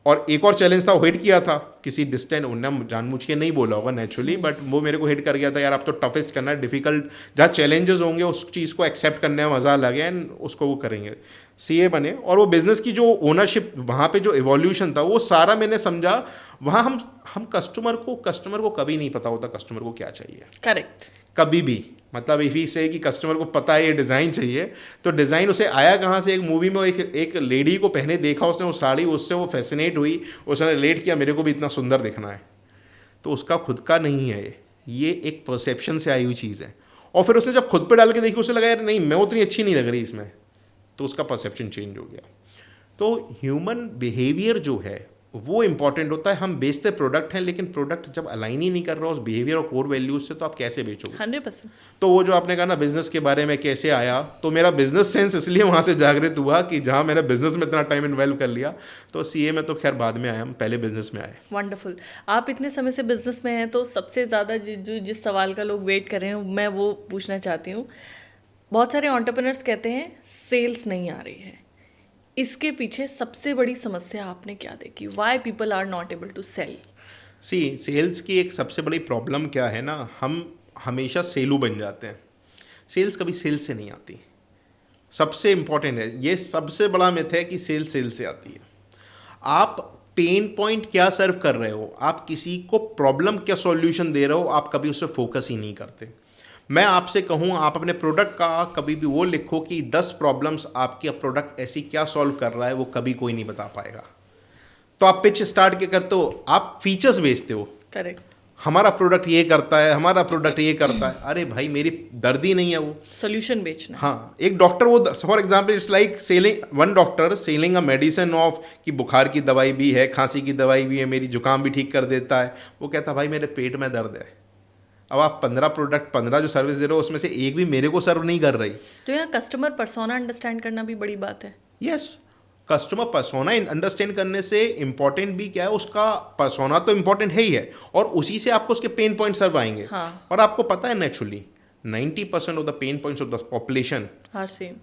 और एक और चैलेंज था, वो हिट किया था किसी डिस्टेंट, उन्होंने जानबूझ के नहीं बोला होगा नेचुरली, बट वो मेरे को हिट कर गया था यार अब तो टफेस्ट करना है, डिफिकल्ट जहाँ चैलेंजेस होंगे उस चीज़ को एक्सेप्ट करने में मज़ा लगे एंड उसको वो करेंगे. सीए बने. और वो बिज़नेस की जो ओनरशिप, वहाँ पे जो एवोल्यूशन था वो सारा मैंने समझा. वहाँ हम कस्टमर को कभी नहीं पता होता कस्टमर को क्या चाहिए. करेक्ट. कभी भी, मतलब इसी से कि कस्टमर को पता है ये डिज़ाइन चाहिए, तो डिज़ाइन उसे आया कहाँ से. एक मूवी में एक लेडी को पहने देखा उसने वो साड़ी, उससे वो फैसिनेट हुई, उसने रिलेट किया मेरे को भी इतना सुंदर दिखना है. तो उसका खुद का नहीं है ये एक परसेप्शन से आई हुई चीज़ है. और फिर उसने जब खुद पे डाल के देखी, उसे लगा यार नहीं मैं उतनी अच्छी नहीं लग रही इसमें, तो उसका परसेप्शन चेंज हो गया. तो ह्यूमन बिहेवियर जो है वो इंपॉर्टेंट होता है. हम बेचते प्रोडक्ट हैं, लेकिन प्रोडक्ट जब अलाइन ही नहीं कर रहा उस बिहेवियर और कोर वैल्यूज से, तो आप कैसे बेचोगे? 100%. तो वो जो आपने कहा ना बिजनेस के बारे में कैसे आया, तो मेरा बिजनेस सेंस इसलिए वहाँ से जागृत हुआ कि जहाँ मैंने बिजनेस में इतना टाइम इन्वॉल्व कर लिया. तो सीए में तो खैर बाद में आया, हम पहले बिजनेस में आए. वंडरफुल. आप इतने समय से बिजनेस में हैं, तो सबसे ज़्यादा जिस सवाल का लोग वेट कर रहे हैं मैं वो पूछना चाहती हूँ. बहुत सारे एंटरप्रेन्योर्स कहते हैं सेल्स नहीं आ रही है. इसके पीछे सबसे बड़ी समस्या आपने क्या देखी? Why people are not able to sell? See, sales की एक सबसे बड़ी प्रॉब्लम क्या है ना, हम हमेशा सेलू बन जाते हैं. सेल्स कभी सेल्स से नहीं आती. सबसे इम्पॉर्टेंट है ये, सबसे बड़ा मिथ है कि सेल्स से आती है. आप पेन पॉइंट क्या सर्व कर रहे हो, आप किसी को प्रॉब्लम क्या सॉल्यूशन दे रहे हो, आप कभी उस पर फोकस ही नहीं करते. मैं आपसे कहूँ आप अपने प्रोडक्ट का कभी भी वो लिखो कि 10 प्रॉब्लम्स आपकी प्रोडक्ट ऐसी क्या सॉल्व कर रहा है, वो कभी कोई नहीं बता पाएगा. तो आप पिच स्टार्ट क्या करते हो, आप फीचर्स बेचते हो. करेक्ट. हमारा प्रोडक्ट ये करता है, हमारा प्रोडक्ट ये करता है। अरे भाई मेरी दर्द ही नहीं है वो, सोल्यूशन बेचना। हाँ, एक डॉक्टर वो for example it's like selling one doctor selling a medicine of कि बुखार की दवाई भी है, खांसी की दवाई भी है, मेरी जुकाम भी ठीक कर देता है। वो कहता भाई मेरे पेट में दर्द है। अब आप 15 प्रोडक्ट 15 जो सर्विस दे रहे हो उसमें से एक भी मेरे को सर्व नहीं कर रही। तो यहाँ कस्टमर पर्सोना अंडरस्टैंड करना भी बड़ी बात है। यस, कस्टमर पर्सोना अंडरस्टैंड करने से इम्पोर्टेंट भी क्या है, उसका पर्सोना तो इम्पोर्टेंट है ही है, और उसी से आपको उसके पेन पॉइंट सर्व आएंगे। हाँ। और आपको पता है naturally 90% of the pen points of the population her same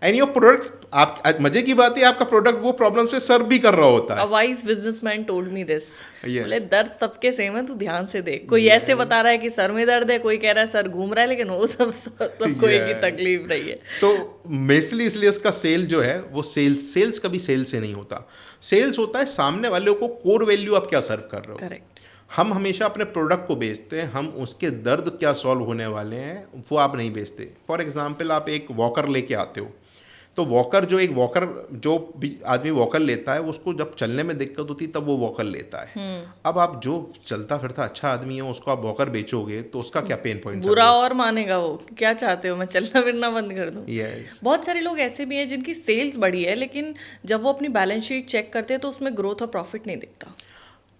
and your product, आप मजे की बात है आपका प्रोडक्ट वो प्रॉब्लम से सर्व भी कर रहा होता है। A wise businessman told me this. Yes. बोले दर्द सबके सेम है, तू ध्यान से देख। कोई ऐसे बता रहा है कि सर में दर्द है, कोई कह रहा है सर घूम रहा है, लेकिन वो सबको एक ही तकलीफ रही है। तो बेसिकली इसलिए उसका सेल जो है वो सेल्स कभी सेल से नहीं होता। सेल्स होता है सामने वाले को कोर वैल्यू आप क्या सर्व कर रहे हो। करेक्ट। हम हमेशा अपने प्रोडक्ट को बेचते हैं, हम उसके दर्द क्या सॉल्व होने वाले हैं वो आप नहीं बेचते। फॉर एग्जांपल आप एक वॉकर लेके आते हो, तो वॉकर जो भी आदमी वॉकर लेता है उसको जब चलने में दिक्कत होती है तब वो वॉकर लेता है। अब आप जो चलता फिरता अच्छा आदमी है उसको आप वॉकर बेचोगे तो उसका क्या पेन पॉइंट? बुरा और मानेगा वो, क्या चाहते हो मैं चलना फिरना बंद कर दूं? यस। बहुत सारे लोग ऐसे भी हैं जिनकी सेल्स बढ़ी है, लेकिन जब वो अपनी बैलेंस शीट चेक करते हैं तो उसमें ग्रोथ और प्रॉफिट नहीं दिखता।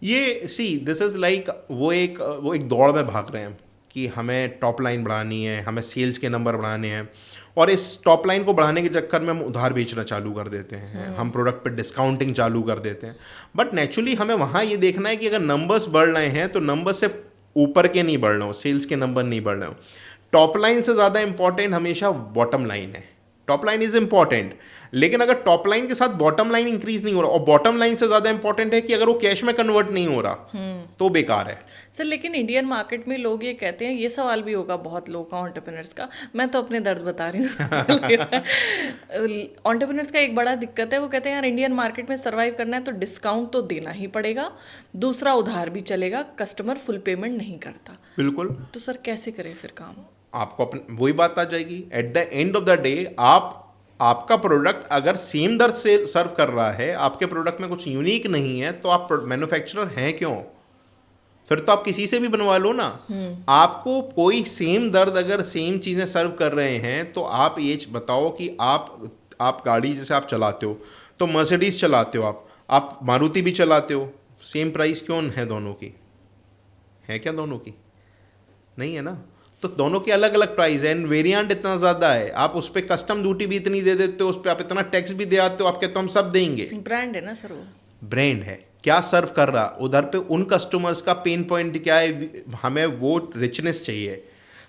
ये सी दिस इज़ लाइक वो एक दौड़ में भाग रहे हैं कि हमें टॉप लाइन बढ़ानी है, हमें सेल्स के नंबर बढ़ाने हैं, और इस टॉप लाइन को बढ़ाने के चक्कर में हम उधार बेचना चालू कर देते हैं, हम प्रोडक्ट पे डिस्काउंटिंग चालू कर देते हैं। बट नेचुरली हमें वहाँ ये देखना है कि अगर नंबर्स बढ़ रहे हैं तो नंबर सिर्फ ऊपर के नहीं बढ़ रहे हो, सेल्स के नंबर नहीं बढ़ रहे हो। टॉप लाइन से ज़्यादा इंपॉर्टेंट हमेशा बॉटम लाइन है। टॉप लाइन इज़ इंपॉर्टेंट, लेकिन अगर टॉप लाइन के साथ बॉटम लाइन इंक्रीज नहीं हो रहा, और बॉटम लाइन से ज़्यादा इंपॉर्टेंट है कि अगर वो कैश में कन्वर्ट नहीं हो रहा तो बेकार है। सर लेकिन इंडियन मार्केट में लोग ये कहते हैं, ये सवाल भी होगा बहुत लोगों का एंटरप्रेन्योर्स का, मैं तो अपने दर्द बता रही हूँ एंटरप्रेन्योर्स का एक बड़ा दिक्कत है, वो कहते हैं यार इंडियन मार्केट में सर्वाइव करना है तो डिस्काउंट तो देना ही पड़ेगा, दूसरा उधार भी चलेगा, कस्टमर फुल पेमेंट नहीं करता। बिल्कुल। तो सर कैसे करें फिर काम? आपको अपने वही बात आ जाएगी, eight the end of the day आपका प्रोडक्ट अगर सेम दर से सर्व कर रहा है, आपके प्रोडक्ट में कुछ यूनिक नहीं है, तो आप मैन्युफैक्चरर हैं क्यों? फिर तो आप किसी से भी बनवा लो ना। आपको कोई सेम दर्द अगर सेम चीज़ें सर्व कर रहे हैं तो आप ये बताओ कि आप गाड़ी जैसे आप चलाते हो तो मर्सिडीज चलाते हो, आप मारुति भी चलाते हो, सेम प्राइस क्यों है दोनों की? है क्या दोनों की? नहीं है ना। तो दोनों के अलग अलग प्राइस है, एंड वेरिएंट इतना ज़्यादा है, आप उस पर कस्टम ड्यूटी भी इतनी दे देते हो, उस पर आप इतना टैक्स भी दे आते हो, आप कहते हो हम सब देंगे। ब्रांड है ना सर, वो ब्रांड है, क्या सर्व कर रहा उधर पे, उन कस्टमर्स का पेन पॉइंट क्या है, हमें वो रिचनेस चाहिए,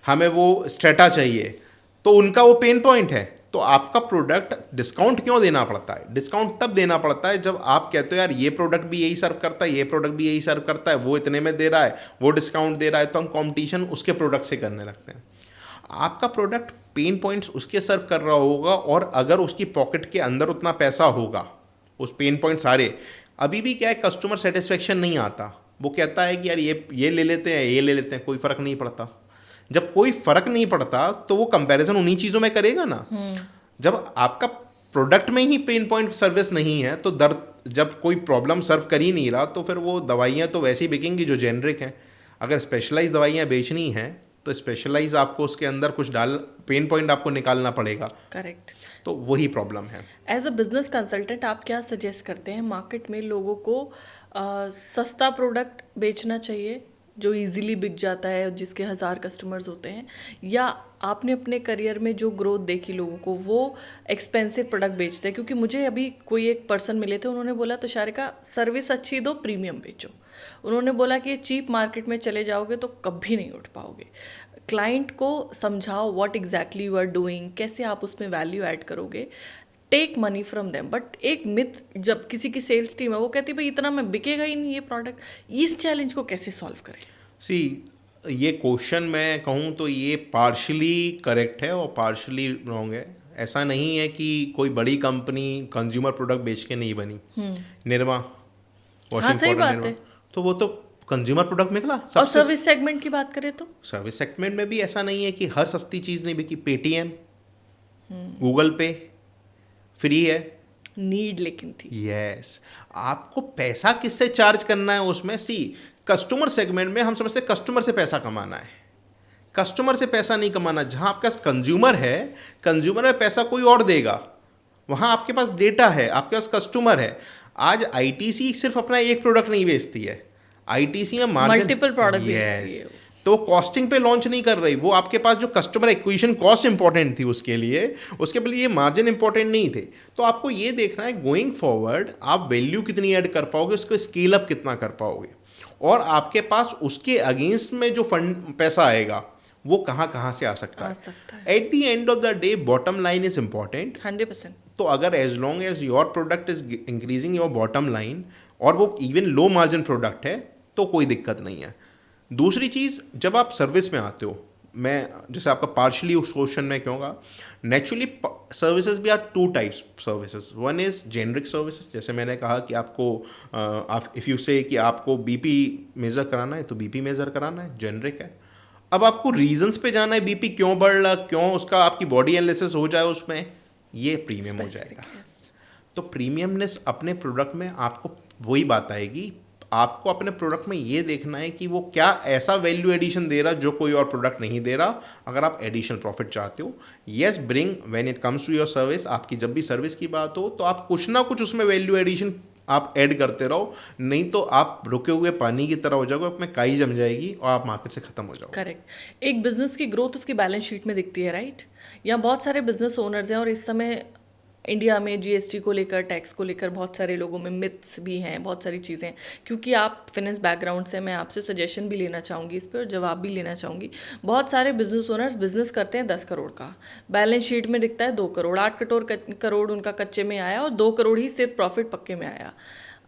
हमें वो स्ट्रेटा चाहिए, तो उनका वो पेन पॉइंट है। तो आपका प्रोडक्ट डिस्काउंट क्यों देना पड़ता है? डिस्काउंट तब देना पड़ता है जब आप कहते हो यार ये प्रोडक्ट भी यही सर्व करता है, ये प्रोडक्ट भी यही सर्व करता है, वो इतने में दे रहा है, वो डिस्काउंट दे रहा है, तो हम कंपटीशन उसके प्रोडक्ट से करने लगते हैं। आपका प्रोडक्ट पेन पॉइंट्स उसके सर्व कर रहा होगा, और अगर उसकी पॉकेट के अंदर उतना पैसा होगा, उस पेन पॉइंट सारे, अभी भी क्या है कस्टमर सेटिस्फेक्शन नहीं आता, वो कहता है कि यार ये ले लेते हैं, ये ले लेते हैं, कोई फ़र्क नहीं पड़ता। जब कोई फ़र्क नहीं पड़ता तो वो कंपैरिजन उन्हीं चीज़ों में करेगा ना। जब आपका प्रोडक्ट में ही पेन पॉइंट सर्विस नहीं है तो दर्द जब कोई प्रॉब्लम सर्व कर ही नहीं रहा तो फिर वो दवाइयाँ तो वैसे ही बिकेंगी जो जेनरिक हैं। अगर स्पेशलाइज दवाइयाँ बेचनी हैं तो स्पेशलाइज आपको उसके अंदर कुछ पेन पॉइंट आपको निकालना पड़ेगा। करेक्ट। तो वही प्रॉब्लम है। एज अ बिजनेस कंसल्टेंट आप क्या सजेस्ट करते हैं, मार्केट में लोगों को सस्ता प्रोडक्ट बेचना चाहिए जो इजीली बिक जाता है, जिसके 1000 कस्टमर्स होते हैं, या आपने अपने करियर में जो ग्रोथ देखी लोगों को वो एक्सपेंसिव प्रोडक्ट बेचते हैं? क्योंकि मुझे अभी कोई एक पर्सन मिले थे, उन्होंने बोला तुषारिका सर्विस अच्छी दो, प्रीमियम बेचो। उन्होंने बोला कि चीप मार्केट में चले जाओगे तो कभी नहीं उठ पाओगे। क्लाइंट को समझाओ what exactly you are doing, कैसे आप उसमें वैल्यू ऐड करोगे, take money from them. But एक मिथ जब किसी की सेल्स टीम है वो कहती है भाई इतना में बिकेगा ही नहीं ये प्रोडक्ट, इस चैलेंज को कैसे सॉल्व करें? सी ये क्वेश्चन मैं कहूँ तो ये पार्शली करेक्ट है और पार्शली रॉन्ग है। ऐसा नहीं है कि कोई बड़ी कंपनी कंज्यूमर प्रोडक्ट बेच के नहीं बनी। निरमा वॉशिंग पाउडर, निरमा, तो वो तो कंज्यूमर प्रोडक्ट निकला। और सर्विस सेगमेंट की बात करें तो सर्विस सेगमेंट में भी ऐसा नहीं है कि हर सस्ती चीज़ नहीं बिकी। पेटीएम, गूगल पे फ्री है, नीड लेकिन थी। यस आपको पैसा किससे चार्ज करना है उसमें। सी कस्टमर सेगमेंट में हम समझते हैं कस्टमर से पैसा कमाना है, कस्टमर से पैसा नहीं कमाना। जहाँ आपका कंज्यूमर है, कंज्यूमर में पैसा कोई और देगा, वहाँ आपके पास डेटा है, आपके पास कस्टमर है। आज आईटीसी सिर्फ अपना एक प्रोडक्ट नहीं बेचती है, आईटीसी में मार्जिन मल्टीपल प्रोडक्ट बेचती है। तो कॉस्टिंग पे लॉन्च नहीं कर रही वो, आपके पास जो कस्टमर एक्विजिशन कॉस्ट इंपॉर्टेंट थी उसके लिए, उसके लिए ये मार्जिन इंपॉर्टेंट नहीं थे। तो आपको ये देखना है गोइंग फॉरवर्ड आप वैल्यू कितनी ऐड कर पाओगे, उसको स्केल अप कितना कर पाओगे, और आपके पास उसके अगेंस्ट में जो फंड पैसा आएगा वो कहाँ कहाँ से आ सकता है। At the end of the day bottom line is important 100%। तो अगर as long as your product is increasing your bottom line और वो इवन लो मार्जिन प्रोडक्ट है तो कोई दिक्कत नहीं है। दूसरी चीज़, जब आप सर्विस में आते हो, मैं जैसे आपका पार्शली उस क्वेश्चन में कहूँगा, नेचुरली सर्विसेज भी are two types services. One is generic services, जैसे मैंने कहा कि आपको आप इफ़ यू से कि आपको बीपी मेज़र कराना है तो बीपी मेज़र कराना है, जेनरिक है। अब आपको रीजंस पे जाना है, बीपी क्यों बढ़ रहा, क्यों उसका आपकी बॉडी एनालिसिस हो जाए उसमें, ये प्रीमियम हो जाएगा। तो प्रीमियमनेस अपने प्रोडक्ट में आपको वही बात आएगी, आपको अपने प्रोडक्ट में ये देखना है कि वो क्या ऐसा वैल्यू एडिशन दे रहा जो कोई और प्रोडक्ट नहीं दे रहा। अगर आप एडिशनल प्रॉफिट चाहते हो, yes bring when it comes to your service, आपकी जब भी सर्विस की बात हो तो आप कुछ ना कुछ उसमें वैल्यू एडिशन आप ऐड करते रहो, नहीं तो आप रुके हुए पानी की तरह हो जाओगे, उसमें काई जम जाएगी और आप मार्केट से खत्म हो जाओगे। करेक्ट। एक बिजनेस की ग्रोथ उसकी बैलेंस शीट में दिखती है, राइट। यहाँ बहुत सारे बिजनेस ओनर्स हैं और इस समय इंडिया में जीएसटी को लेकर, टैक्स को लेकर बहुत सारे लोगों में मिथ्स भी हैं, बहुत सारी चीज़ें। क्योंकि आप फाइनेंस बैकग्राउंड से, मैं आपसे सजेशन भी लेना चाहूँगी इस पर और जवाब भी लेना चाहूँगी। बहुत सारे बिजनेस ओनर्स बिजनेस करते हैं 10 करोड़ का, बैलेंस शीट में दिखता है 2 करोड़, 8 करोड़ उनका कच्चे में आया और 2 करोड़ ही सिर्फ प्रॉफिट पक्के में आया।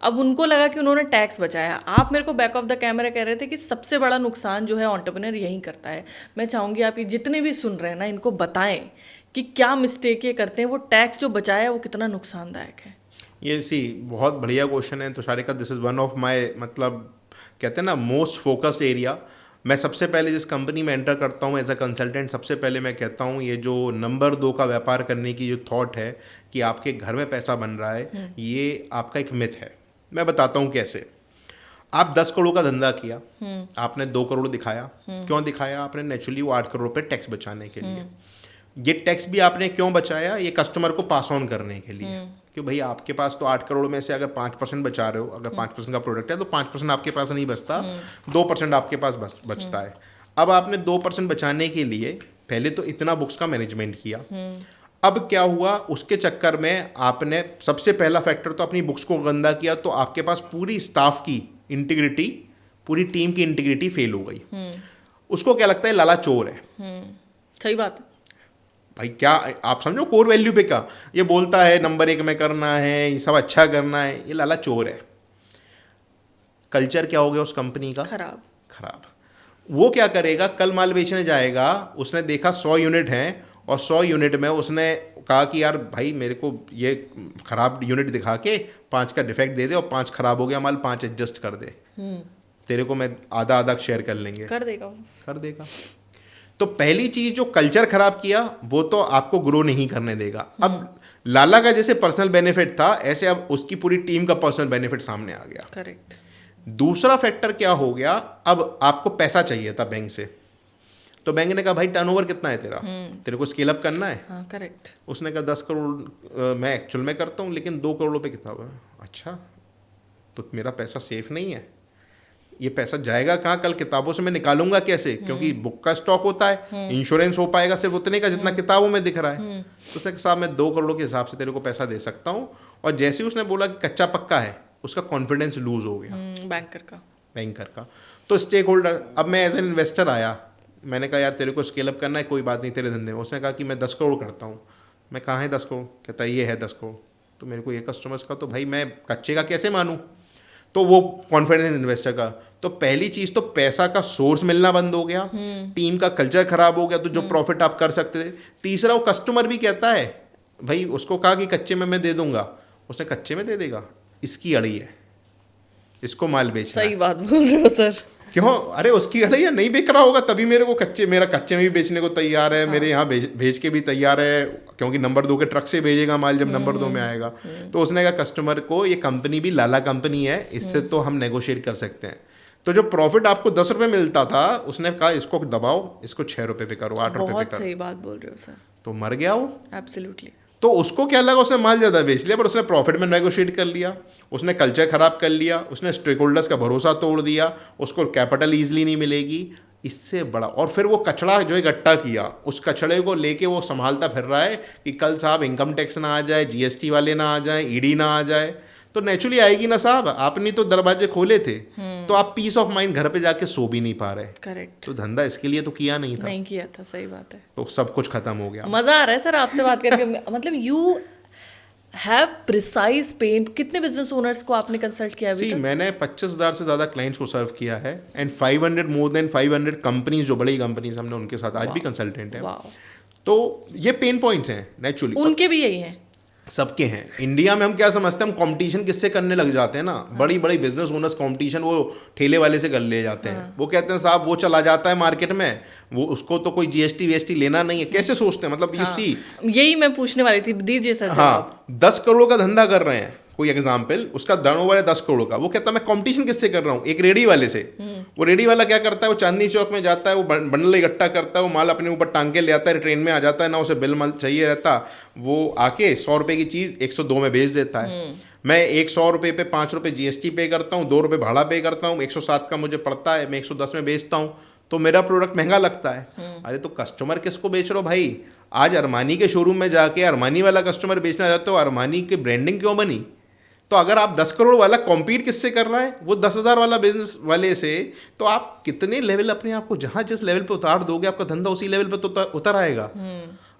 अब उनको लगा कि उन्होंने टैक्स बचाया। आप मेरे को बैक ऑफ द कैमरा कह रहे थे कि सबसे बड़ा नुकसान जो है एंटरप्रेन्योर यही करता है। मैं चाहूँगी आप ये जितने भी सुन रहे हैं ना, इनको बताएं कि क्या मिस्टेक ये करते हैं, वो टैक्स जो बचाया वो कितना नुकसानदायक है। ये बहुत बढ़िया क्वेश्चन है Tusharika. This is one of my, मतलब कहते हैं ना, मोस्ट फोकस्ड एरिया। मैं सबसे पहले जिस कंपनी में एंटर करता हूँ एज अ कंसल्टेंट, सबसे पहले मैं कहता हूँ ये जो नंबर 2 का व्यापार करने की जो थॉट है कि आपके घर में पैसा बन रहा है, ये आपका एक मिथ है। मैं बताता हूँ कैसे। आप 10 करोड़ का धंधा किया, आपने 2 करोड़ दिखाया। क्यों दिखाया आपने? नेचुरली वो 8 करोड़ पे टैक्स बचाने के लिए। ये टैक्स भी आपने क्यों बचाया? ये कस्टमर को पास ऑन करने के लिए। कि भाई आपके पास तो 8 करोड़ में से अगर 5% बचा रहे हो, अगर 5% का प्रोडक्ट है तो 5% आपके पास नहीं बचता, 2% आपके पास बचता है। अब आपने 2% बचाने के लिए पहले तो इतना बुक्स का मैनेजमेंट किया। अब क्या हुआ, उसके चक्कर में आपने सबसे पहला फैक्टर तो अपनी बुक्स को गंदा किया, तो आपके पास पूरी स्टाफ की इंटीग्रिटी, पूरी टीम की इंटीग्रिटी फेल हो गई। उसको क्या लगता है, लाला चोर है। सही बात है भाई। क्या आप समझो कोर वैल्यू पे क्या ये बोलता है, नंबर 1 में करना है, ये सब अच्छा करना है, ये लाला चोर है। कल्चर क्या हो गया उस कंपनी का? खराब। वो क्या करेगा, कल माल बेचने जाएगा, उसने देखा 100 यूनिट हैं और 100 यूनिट में उसने कहा कि यार भाई मेरे को ये ख़राब यूनिट दिखा के 5 का डिफेक्ट दे दे और 5 ख़राब हो गया माल, 5 एडजस्ट कर दे, तेरे को मैं आधा शेयर कर लेंगे। कर देगा। तो पहली चीज़ जो कल्चर ख़राब किया वो तो आपको ग्रो नहीं करने देगा। अब लाला का जैसे पर्सनल बेनिफिट था, ऐसे अब उसकी पूरी टीम का पर्सनल बेनिफिट सामने आ गया। करेक्ट। दूसरा फैक्टर क्या हो गया, अब आपको पैसा चाहिए था बैंक से, तो बैंक ने कहा भाई टर्नओवर कितना है तेरा, तेरे को स्केल अप करना है। हाँ, करेक्ट। उसने कहा 10 करोड़ मैं एक्चुअल में करता हूँ, लेकिन 2 करोड़ रुपये किताब है। अच्छा, तो मेरा पैसा सेफ नहीं है, ये पैसा जाएगा कहाँ, कल किताबों से मैं निकालूंगा कैसे, क्योंकि बुक का स्टॉक होता है, इंश्योरेंस हो पाएगा सिर्फ उतने का जितना किताबों में दिख रहा है। तो उसने कहा साहब मैं 2 करोड़ के हिसाब से तेरे को पैसा दे सकता हूँ। और जैसे ही उसने बोला कि कच्चा पक्का है, उसका कॉन्फिडेंस लूज हो गया बैंकर का। तो स्टेक होल्डर, अब मैं एज एन इन्वेस्टर आया, मैंने कहा यार तेरे को स्केल अप करना है, कोई बात नहीं तेरे धंधे में। उसने कहा कि मैं 10 करोड़ करता हूँ। मैं कहाँ है 10 करोड़? कहता है ये है 10 करोड़। तो मेरे को ये कस्टमर्स का, तो भाई मैं कच्चे का कैसे मानूँ? तो वो कॉन्फिडेंस इन्वेस्टर का। तो पहली चीज़ तो पैसा का सोर्स मिलना बंद हो गया, टीम का कल्चर खराब हो गया, तो जो प्रॉफिट आप कर सकते थे। तीसरा, वो कस्टमर भी कहता है भाई, उसको कहा कि कच्चे में मैं दे दूंगा, उसने कच्चे में दे देगा, इसकी अड़ी है, इसको माल बेचना। सही बात बोल रहे हो सर। क्यों? अरे उसकी अड़ी है, नहीं बेच रहा होगा तभी मेरे को मेरा कच्चे में भी बेचने को तैयार है। हाँ। मेरे यहाँ भेज के भी तैयार है, क्योंकि नंबर 2 के ट्रक से भेजेगा माल जब नंबर 2 में आएगा। तो उसने कहा कस्टमर को, ये कंपनी भी लाला कंपनी है, इससे तो हम नेगोशिएट कर सकते हैं। तो जो प्रॉफिट आपको 10 रुपये मिलता था, उसने कहा इसको दबाओ, इसको 6 रुपये पे करो, 8 रुपये पे बहुत करो, सही बात बोल रहे हो सर, तो मर गया वो। एब्सोल्युटली। तो उसको क्या लगा, उसने माल ज़्यादा बेच लिया, पर उसने प्रॉफिट में नेगोशिएट कर लिया, उसने कल्चर खराब कर लिया, उसने स्टेक होल्डर्स का भरोसा तोड़ दिया, उसको कैपिटल ईजिली नहीं मिलेगी। इससे बड़ा, और फिर वो कचड़ा जो इकट्ठा किया, उस कचड़े को लेके वो संभालता फिर रहा है कि कल साहब इनकम टैक्स ना आ जाए, जीएसटी वाले ना आ जाए, ईडी ना आ जाए, तो नेचुरली आएगी ना साहब। आपने तो दरवाजे खोले थे, तो आप पीस ऑफ माइंड घर पे जाके सो भी नहीं पा रहे। करेक्ट। तो धंधा इसके लिए तो किया नहीं था, नहीं किया था, सही बात है। तो सब कुछ खत्म हो गया। मजा आ रहा है सर आपसे बात करके। मतलब यू हैव प्रिसाइज पेन। कितने बिजनेस ओनर्स को आपने कंसल्ट किया अभी सी, तक? मैंने 25,000 से ज़्यादा क्लाइंट्स को सर्व किया है, एंड 500 मोर देन 500 कंपनीज, जो बड़ी कंपनीज हमने उनके साथ आज भी कंसल्टेंट है। वाओ। तो ये पेन पॉइंट्स हैं नेचुरली, उनके भी यही हैं। सबके हैं। इंडिया में हम क्या समझते हैं, हम कंपटीशन किससे करने लग जाते हैं ना, बड़ी बड़ी बिजनेस ओनर्स कंपटीशन वो ठेले वाले से कर ले जाते हैं। वो कहते हैं साहब वो चला जाता है मार्केट में, वो उसको तो कोई जीएसटी वीएसटी लेना नहीं है। कैसे सोचते हैं, मतलब यू सी, यही मैं पूछने वाली थी, दीजिए सर। हाँ, 10 करोड़ का धंधा कर रहे हैं, कोई एग्जाम्पल, उसका टर्नओवर है 10 करोड़ का, वो कहता है मैं कंपटीशन किससे कर रहा हूँ, एक रेडी वाले से। वो रेडी वाला क्या करता है, वो चांदनी चौक में जाता है, वो बंडल इकट्ठा करता है, वो माल अपने ऊपर टांग के ले आता है, ट्रेन में आ जाता है, ना उसे बिल माल चाहिए रहता, वो आके 100 रुपये की चीज़ 102 में बेच देता है। मैं 100 रुपये पे 5 रुपये जीएसटी पे करता हूँ, 2 रुपये भाड़ा पे करता हूँ, 107 का मुझे पड़ता है, मैं 110 में बेचता हूँ, तो मेरा प्रोडक्ट महंगा लगता है। अरे तो कस्टमर किसको बेच रहे हो भाई? आज अरमानी के शोरूम में जाके अरमानी वाला कस्टमर बेचना चाहते हो, अरमानी की ब्रांडिंग क्यों बनी? तो अगर आप 10 करोड़ वाला कॉम्पीट किससे कर रहा है, वो 10,000 वाला बिजनेस वाले से, तो आप कितने लेवल अपने आप को जहाँ जिस लेवल पे उतार दोगे, आपका धंधा उसी लेवल पे तो उतर आएगा।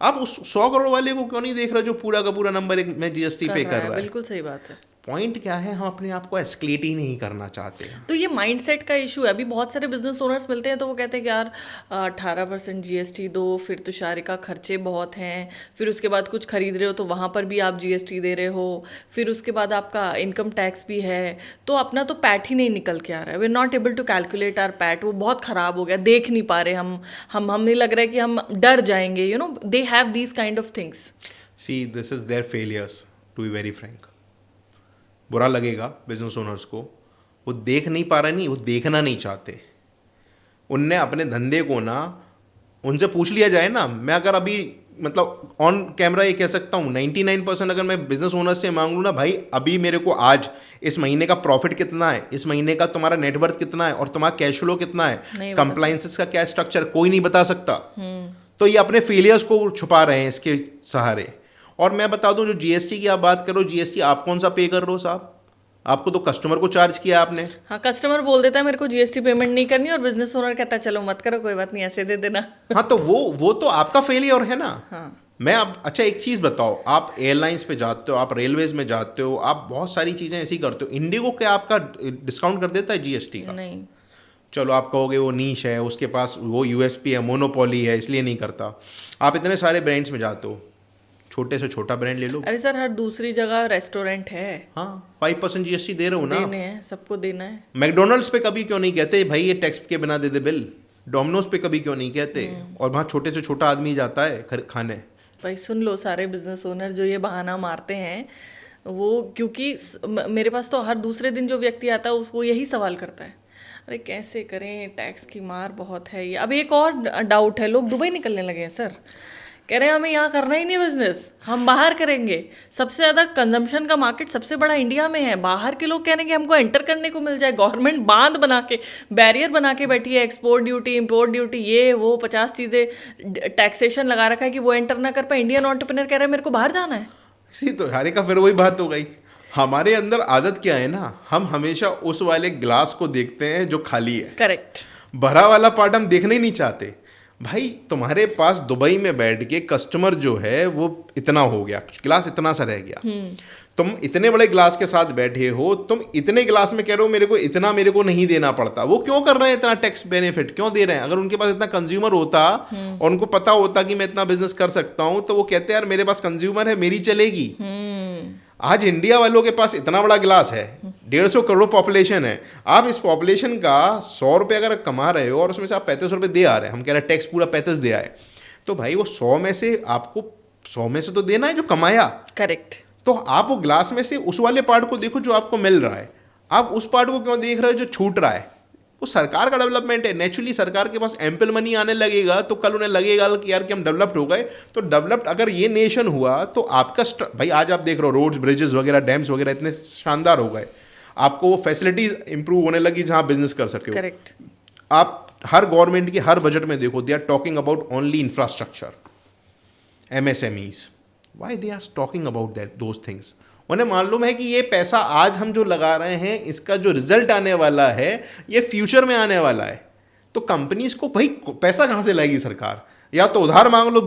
आप उस 100 करोड़ वाले को क्यों नहीं देख रहे जो पूरा का पूरा नंबर 1 में जीएसटी पे कर रहा है? बिल्कुल सही बात है। पॉइंट क्या है, हम अपने आप को एस्केलेट ही नहीं करना चाहते हैं। तो ये माइंडसेट का इशू है। अभी बहुत सारे बिजनेस ओनर्स मिलते हैं तो वो कहते हैं कि यार 18% जीएसटी दो, फिर तुषारी का खर्चे बहुत हैं, फिर उसके बाद कुछ खरीद रहे हो तो वहाँ पर भी आप जीएसटी दे रहे हो, फिर उसके बाद आपका इनकम टैक्स भी है, तो अपना तो पैट ही नहीं निकल के आ रहा है। We are not able to calculate our PAT. वो बहुत ख़राब हो गया, देख नहीं पा रहे हम नहीं लग रहा है कि हम डर जाएंगे। You know, they have these kind of things. See, this is their failures, to be very frank. बुरा लगेगा बिजनेस ओनर्स को, वो देख नहीं पा रहे, नहीं वो देखना नहीं चाहते। उनने अपने धंधे को ना, उनसे पूछ लिया जाए ना, मैं अगर अभी मतलब ऑन कैमरा ये कह सकता हूँ 99% अगर मैं बिजनेस ओनर से मांग लूँ ना, भाई अभी मेरे को आज इस महीने का प्रॉफिट कितना है, इस महीने का तुम्हारा नेटवर्थ कितना है, और तुम्हारा कैश फ्लो कितना है, कंप्लायंसेस का क्या स्ट्रक्चर, कोई नहीं बता सकता। तो ये अपने फेलियर्स को छुपा रहे हैं इसके सहारे। और मैं बता दूं, जो जीएसटी की आप बात करो, जीएसटी आप कौन सा पे कर रहे हो साहब? आपको तो कस्टमर को चार्ज किया आपने। हाँ, कस्टमर बोल देता है मेरे को जीएसटी पेमेंट नहीं करनी, और बिजनेस ओनर कहता है चलो मत करो, कोई बात नहीं, ऐसे दे देना। हाँ, तो वो तो आपका फेलियर है ना। हाँ। मैं अब अच्छा एक चीज़ बताओ, आप एयरलाइंस पे जाते हो, आप रेलवेज में जाते हो, आप बहुत सारी चीज़ें ऐसी करते हो, इंडिगो क्या आपका डिस्काउंट कर देता है जीएसटी का? नहीं। चलो आप कहोगे वो नीश है, उसके पास वो यूएसपी है, मोनोपोली है, इसलिए नहीं करता। आप इतने सारे ब्रांड्स में जाते हो, छोटे से छोटा ब्रांड ले लो। अरे सर, हर दूसरी जगह रेस्टोरेंट है। हाँ, 5% जीएसटी दे रहे हो ना। देने हैं, सबको देना है। मैकडोनल्ड्स पे कभी क्यों नहीं कहते भाई ये टैक्स के बिना दे दे बिल? डोमिनोज पे कभी क्यों नहीं कहते? और वहाँ छोटे से छोटा आदमी जाता है खाने। भाई सुन लो, सारे बिजनेस ओनर जो ये बहाना मारते हैं, वो क्योंकि मेरे पास तो हर दूसरे दिन जो व्यक्ति आता है उसको यही सवाल करता है, अरे कैसे करें, टैक्स की मार बहुत है ये। अब एक और डाउट है, लोग दुबई निकलने लगे हैं सर, कह रहे हैं हमें यहाँ करना ही नहीं बिजनेस, हम बाहर करेंगे। सबसे ज़्यादा कंजम्पशन का मार्केट सबसे बड़ा इंडिया में है, बाहर के लोग कह रहे हैं कि हमको एंटर करने को मिल जाए। गवर्नमेंट बांध बना के, बैरियर बना के बैठी है, एक्सपोर्ट ड्यूटी, इंपोर्ट ड्यूटी, ये वो 50 चीज़ें टैक्सेशन लगा रखा है कि वो एंटर ना कर पाए। इंडियन एंटरप्रेन्योर कह रहा है मेरे को बाहर जाना है। इसी तो हारे का फिर वही बात हो गई। हमारे अंदर आदत क्या है ना, हम हमेशा उस वाले गिलास को देखते हैं जो खाली है। करेक्ट। भरा वाला पार्ट हम देखना ही नहीं चाहते। भाई तुम्हारे पास दुबई में बैठ के कस्टमर जो है वो इतना हो गया, गिलास इतना सा रह गया, तुम इतने बड़े गिलास के साथ बैठे हो, तुम इतने गिलास में कह रहे हो मेरे को इतना, मेरे को नहीं देना पड़ता। वो क्यों कर रहे हैं इतना टैक्स बेनिफिट क्यों दे रहे हैं? अगर उनके पास इतना कंज्यूमर होता और उनको पता होता कि मैं इतना बिजनेस कर सकता हूँ, तो वो कहते हैं यार मेरे पास कंज्यूमर है, मेरी चलेगी। आज इंडिया वालों के पास इतना बड़ा गिलास है, 150 करोड़ पॉपुलेशन है, आप इस पॉपुलेशन का 100 रुपये अगर कमा रहे हो और उसमें से आप 35 रुपये दे आ रहे हैं, हम कह रहे हैं टैक्स पूरा 35 दे आए, तो भाई वो 100 में से आपको 100 में से तो देना है जो कमाया। करेक्ट। तो आप वो ग्लास में से उस वाले पार्ट को देखो जो आपको मिल रहा है, आप उस पार्ट को क्यों देख रहे हो जो छूट रहा है? वो सरकार का डेवलपमेंट है। नेचुरली सरकार के पास एम्पल मनी आने लगेगा तो कल उन्हें लगेगा कि यार कि हम डेवलप्ड हो गए। तो डेवलप्ड अगर ये नेशन हुआ तो आपका भाई आज आप देख रहे हो रोड्स, ब्रिजेस वगैरह, डैम्स वगैरह इतने शानदार हो गए, आपको वो फैसिलिटीज इंप्रूव होने लगी जहां बिजनेस कर सके हो। करेक्ट। आप हर गवर्नमेंट की हर बजट में देखो, they are talking about only infrastructure, MSMEs। Why they are talking about that those things? उन्हें मालूम है कि ये पैसा आज हम जो लगा रहे हैं इसका जो रिजल्ट आने वाला है ये फ्यूचर में आने वाला है। तो कंपनीज को भाई पैसा कहाँ से लाएगी सरकार? या तो उधार मांग लो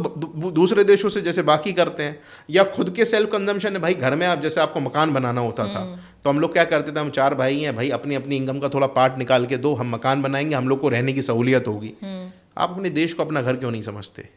दूसरे देशों से जैसे बाकी करते हैं, या खुद के सेल्फ कंजम्पशन है। भाई घर में आप जैसे आपको मकान बनाना होता था तो हम लोग क्या करते थे, हम 4 भाई हैं भाई, अपनी अपनी इनकम का थोड़ा पार्ट निकाल के दो, हम मकान बनाएंगे, हम लोग को रहने की सहूलियत होगी। आप अपने देश को अपना घर क्यों नहीं समझते?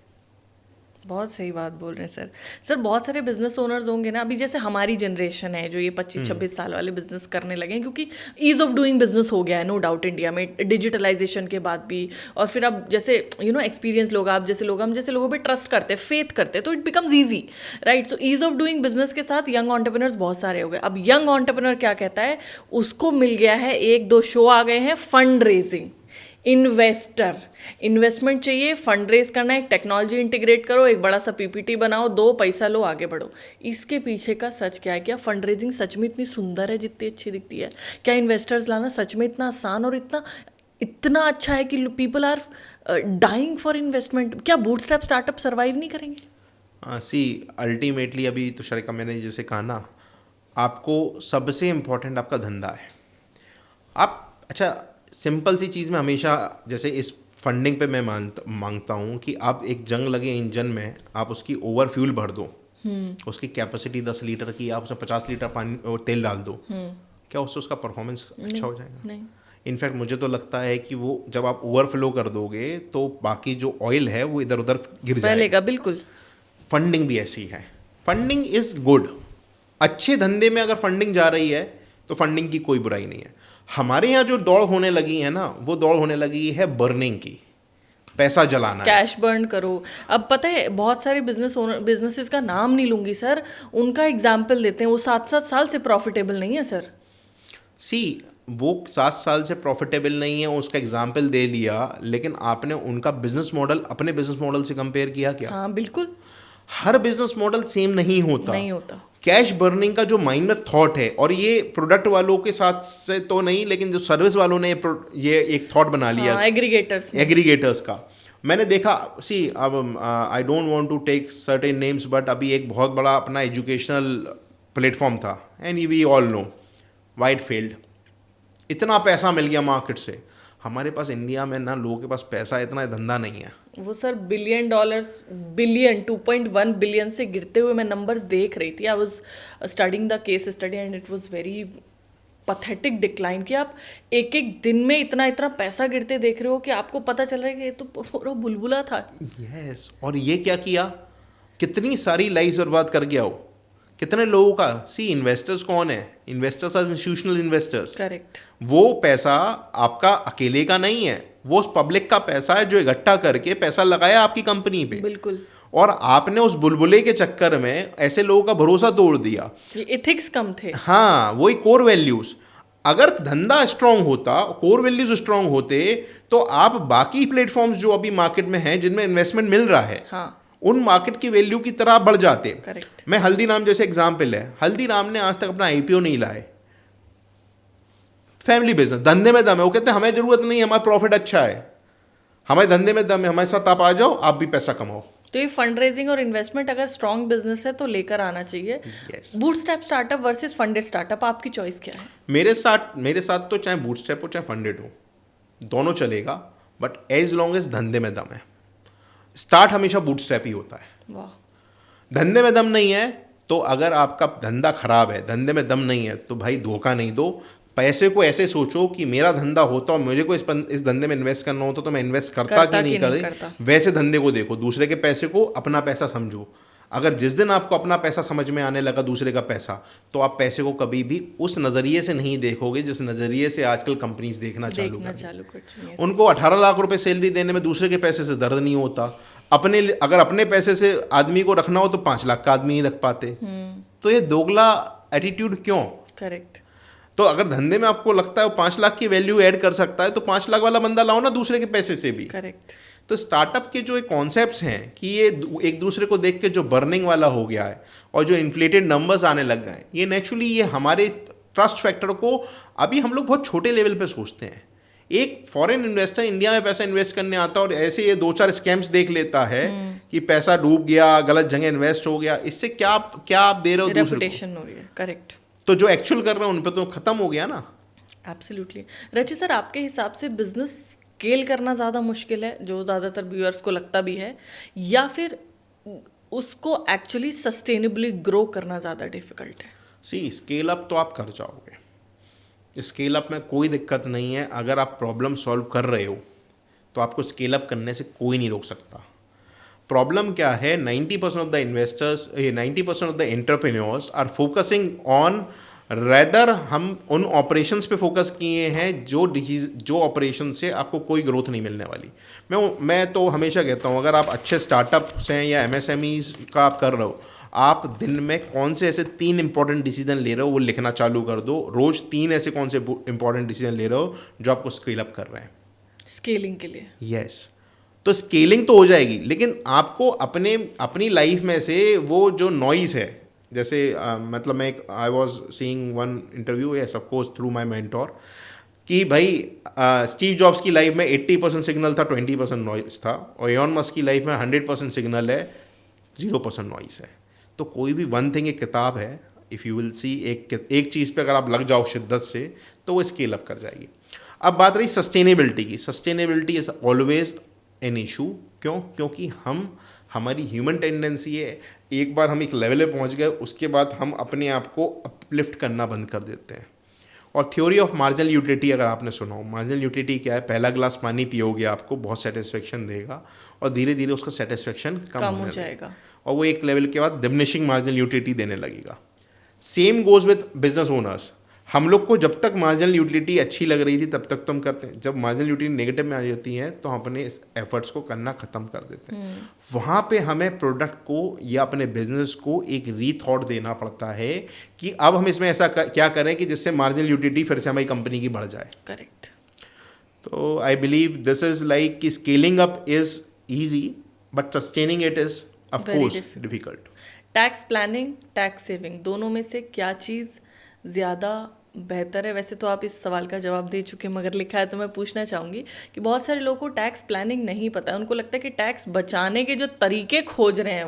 बहुत सही बात बोल रहे हैं सर। सर बहुत सारे बिजनेस ओनर्स होंगे ना अभी, जैसे हमारी जनरेशन है जो ये 25-26 साल वाले बिजनेस करने लगे हैं, क्योंकि ईज ऑफ डूइंग बिजनेस हो गया है नो डाउट इंडिया में डिजिटलाइजेशन के बाद भी। और फिर अब जैसे एक्सपीरियंस लोग, आप जैसे लोग, हम जैसे लोगों पे ट्रस्ट करते हैं, फेथ करते हैं, तो it becomes easy, right? So ease of doing business के साथ यंग एंटरप्रेन्योर्स बहुत सारे हो गए। अब यंग एंटरप्रेन्योर क्या कहता है, उसको मिल गया है 1-2 शो आ गए हैं, फंड रेजिंग, इन्वेस्टर, इन्वेस्टमेंट चाहिए, फंड रेज करना है, टेक्नोलॉजी इंटीग्रेट करो, एक बड़ा सा PPT बनाओ, दो पैसा लो, आगे बढ़ो। इसके पीछे का सच क्या है? क्या फंड रेजिंग सच में इतनी सुंदर है जितनी अच्छी दिखती है? क्या इन्वेस्टर्स लाना सच में इतना आसान और इतना अच्छा है कि people are dying for investment? क्या बूटस्ट्रैप स्टार्टअप सर्वाइव नहीं करेंगे? सी अल्टीमेटली अभी तो शरीका मैंने जैसे कहा ना, आपको सबसे इम्पोर्टेंट आपका धंधा है। आप अच्छा सिंपल सी चीज़ में हमेशा जैसे इस फंडिंग पे मैं मांगता हूँ कि आप एक जंग लगे इंजन में आप उसकी ओवर फ्यूल भर दो, उसकी कैपेसिटी 10 लीटर की, आप उसमें 50 लीटर पानी और तेल डाल दो, क्या उससे उसका परफॉर्मेंस अच्छा हो जाएगा? नहीं। इनफैक्ट मुझे तो लगता है कि वो जब आप ओवरफ्लो कर दोगे तो बाकी जो ऑयल है वो इधर उधर गिर जाएगा। बिल्कुल। फंडिंग भी ऐसी है। Funding is good. अच्छे धंधे में अगर फंडिंग जा रही है तो फंडिंग की कोई बुराई नहीं है। हमारे यहाँ जो दौड़ होने लगी है ना, वो दौड़ होने लगी है बर्निंग की, पैसा जलाना, कैश बर्न करो। अब पता है बहुत सारे बिजनेसेस का नाम नहीं लूंगी सर, उनका एग्जाम्पल देते हैं, वो 7-7 साल से प्रॉफिटेबल नहीं है सर। सी वो 7 साल से प्रॉफिटेबल नहीं है, उसका एग्जाम्पल दे लिया, लेकिन आपने उनका बिजनेस मॉडल अपने बिजनेस मॉडल से कंपेयर किया क्या? हाँ बिल्कुल। हर बिजनेस मॉडल सेम नहीं होता। कैश बर्निंग का जो माइंड में थॉट है, और ये प्रोडक्ट वालों के साथ से तो नहीं, लेकिन जो सर्विस वालों ने ये एक थॉट बना लिया, एग्रीगेटर्स का मैंने देखा। सी अब I don't want to take certain names, but अभी एक बहुत बड़ा अपना एजुकेशनल प्लेटफॉर्म था, and we all know Whitefield, इतना पैसा मिल गया मार्केट से। हमारे पास इंडिया में ना लोगों के पास पैसा, इतना धंधा नहीं है। वो सर बिलियन 2.1 बिलियन से गिरते हुए मैं नंबर्स देख रही थी। I was studying the case study and it was very pathetic decline कि आप एक एक दिन में इतना पैसा गिरते देख रहे हो कि आपको पता चल रहा है कि ये तो पूरा बुलबुला था। यस, और ये क्या किया, कितनी सारी लाइफ बर्बाद कर गया वो, कितने लोगों का। सी इन्वेस्टर्स कौन है? Investors are institutional investors. Correct. वो पैसा आपका अकेले का नहीं है, वो उस पब्लिक का पैसा है जो इकट्ठा करके पैसा लगाया आपकी कंपनी पे। बिल्कुल। और आपने उस बुलबुले के चक्कर में ऐसे लोगों का भरोसा तोड़ दिया। ये एथिक्स कम थे। हाँ, वही कोर वैल्यूज। अगर धंधा स्ट्रांग होता, कोर वैल्यूज स्ट्रांग होते, तो आप बाकी प्लेटफॉर्म्स जो अभी मार्केट में हैं जिनमें इन्वेस्टमेंट मिल रहा है, हाँ, उन मार्केट की वैल्यू की तरह बढ़ जाते। करेक्ट। मैं हल्दीराम जैसे एग्जाम्पल है, हल्दीराम ने आज तक अपना IPO नहीं लाए। फैमिली बिजनेस, धंधे में दम है। वो कहते हैं हमें जरूरत नहीं, हमारा प्रॉफिट अच्छा है, हमारे धंधे में दम है, हमारे साथ आप आ जाओ, आप भी पैसा कमाओ। तो ये फंड रेजिंग और इन्वेस्टमेंट अगर स्ट्रॉन्ग बिजनेस है तो लेकर आना चाहिए। Bootstrap startup versus funded startup, आपकी चॉइस क्या है? मेरे साथ तो चाहे बूटस्ट्रैप हो चाहे फंडेड हो, दोनों चलेगा, बट एज लॉन्ग एज धंधे में दम है। स्टार्ट हमेशा बूटस्ट्रैप ही होता है। वाह। धंधे में दम नहीं है तो, अगर आपका धंधा खराब है, धंधे में दम नहीं है तो भाई धोखा नहीं दो। पैसे को ऐसे सोचो कि मेरा धंधा होता और मुझे को इस धंधे में इन्वेस्ट करना होता तो मैं इन्वेस्ट करता कि नहीं करता। वैसे धंधे को देखो, दूसरे के पैसे को अपना पैसा समझो। अगर जिस दिन आपको अपना पैसा समझ में आने लगा दूसरे का पैसा, तो आप पैसे को कभी भी उस नज़रिए से नहीं देखोगे जिस नज़रिए से आजकल कंपनीज देखना चालू कर चुकी हैं। उनको 18 लाख रुपए सैलरी देने में दूसरे के पैसे से दर्द नहीं होता। अगर अपने पैसे से आदमी को रखना हो तो 5 लाख का आदमी नहीं रख पाते। तो ये दोगला एटीट्यूड क्यों? करेक्ट। तो अगर धंधे में आपको लगता है वो 5 लाख की वैल्यू ऐड कर सकता है, तो 5 लाख वाला बंदा लाओ ना दूसरे के पैसे से भी। करेक्ट। तो स्टार्टअप के जो कॉन्सेप्ट्स हैं कि ये एक दूसरे को देख के जो बर्निंग वाला हो गया है और जो इन्फ्लेटेड नंबर्स आने लग गए हैं, ये नेचुरली ये हमारे ट्रस्ट फैक्टर को अभी हम लोग बहुत छोटे लेवल पे सोचते हैं। एक फॉरेन इन्वेस्टर इंडिया में पैसा इन्वेस्ट करने आता है और ऐसे ये 2-4 स्कैम्स देख लेता है कि पैसा डूब गया, गलत जगह इन्वेस्ट हो गया, इससे क्या आप दे रहे हो दूसरे को? रेपुटेशन हो रही है। करेक्ट। तो जो एक्चुअल कर रहे हैं उन पे तो खत्म हो गया ना। एब्सोल्युटली। रची सर, आपके हिसाब से बिजनेस स्केल करना ज़्यादा मुश्किल है, जो ज़्यादातर व्यूअर्स को लगता भी है, या फिर उसको एक्चुअली सस्टेनेबली ग्रो करना ज़्यादा डिफिकल्ट है? सी, स्केल अप तो आप कर जाओगे, स्केल अप में कोई दिक्कत नहीं है। अगर आप प्रॉब्लम सॉल्व कर रहे हो तो आपको स्केल अप करने से कोई नहीं रोक सकता। प्रॉब्लम क्या है, 90% of the investors, 90% of the entrepreneurs are focusing on rather, हम उन ऑपरेशंस पे फोकस किए हैं जो ऑपरेशन से आपको कोई ग्रोथ नहीं मिलने वाली। मैं तो हमेशा कहता हूँ, अगर आप अच्छे स्टार्टअप्स हैं या एमएसएमईज का आप कर रहे हो, आप दिन में कौन से ऐसे 3 इंपॉर्टेंट डिसीजन ले रहे हो वो लिखना चालू कर दो। रोज 3 ऐसे कौन से इंपॉर्टेंट डिसीजन ले रहे हो जो आपको स्केल अप कर रहे हैं स्केलिंग के लिए। यस। तो स्केलिंग तो हो जाएगी, लेकिन आपको अपनी लाइफ में से वो जो नॉइज़ है, जैसे मतलब मैं I was seeing one interview, yes of course through my mentor, कि भाई स्टीव जॉब्स की लाइफ में 80% सिग्नल था, 20% नॉइज़ था, और एलॉन मस्क की लाइफ में 100% सिग्नल है, 0% नॉइज़ है। तो कोई भी वन थिंग, एक किताब है, इफ़ यू विल सी, एक चीज़ पे अगर आप लग जाओ शिद्दत से तो वो स्केल अप कर जाएगी। अब बात रही सस्टेनेबिलिटी की। Sustainability is always an issue. क्योंकि हमारी ह्यूमन टेंडेंसी है, एक बार हम एक लेवल पे पहुंच गए, उसके बाद हम अपने आप को अपलिफ्ट करना बंद कर देते हैं। और थ्योरी ऑफ मार्जिनल यूटिलिटी अगर आपने सुना हो, मार्जिनल यूटिलिटी क्या है, पहला ग्लास पानी पियोगे आपको बहुत सेटिस्फेक्शन देगा और धीरे धीरे उसका सेटिस्फेक्शन कम हो जाएगा और वो एक लेवल के बाद डिमिनिशिंग मार्जिनल यूटिलिटी देने लगेगा। Same goes with business owners. हम लोग को जब तक मार्जिनल यूटिलिटी अच्छी लग रही थी तब तक तो हम करते हैं, जब मार्जिनल यूटिलिटी नेगेटिव में आ जाती है तो हम अपने एफर्ट्स को करना ख़त्म कर देते हैं। वहाँ पे हमें प्रोडक्ट को या अपने बिजनेस को एक रीथॉट देना पड़ता है कि अब हम इसमें ऐसा क्या करें कि जिससे मार्जिनल यूटिलिटी फिर से हमारी कंपनी की बढ़ जाए। करेक्ट। तो I believe this is like कि scaling up is easy but sustaining it is of course difficult. Tax planning, tax saving, दोनों में से क्या चीज़ ज़्यादा बेहतर है? वैसे तो आप इस सवाल का जवाब दे चुके हैं, मगर लिखा है तो मैं पूछना चाहूँगी कि बहुत सारे लोगों को टैक्स प्लानिंग नहीं पता है। उनको लगता है कि टैक्स बचाने के जो तरीके खोज रहे हैं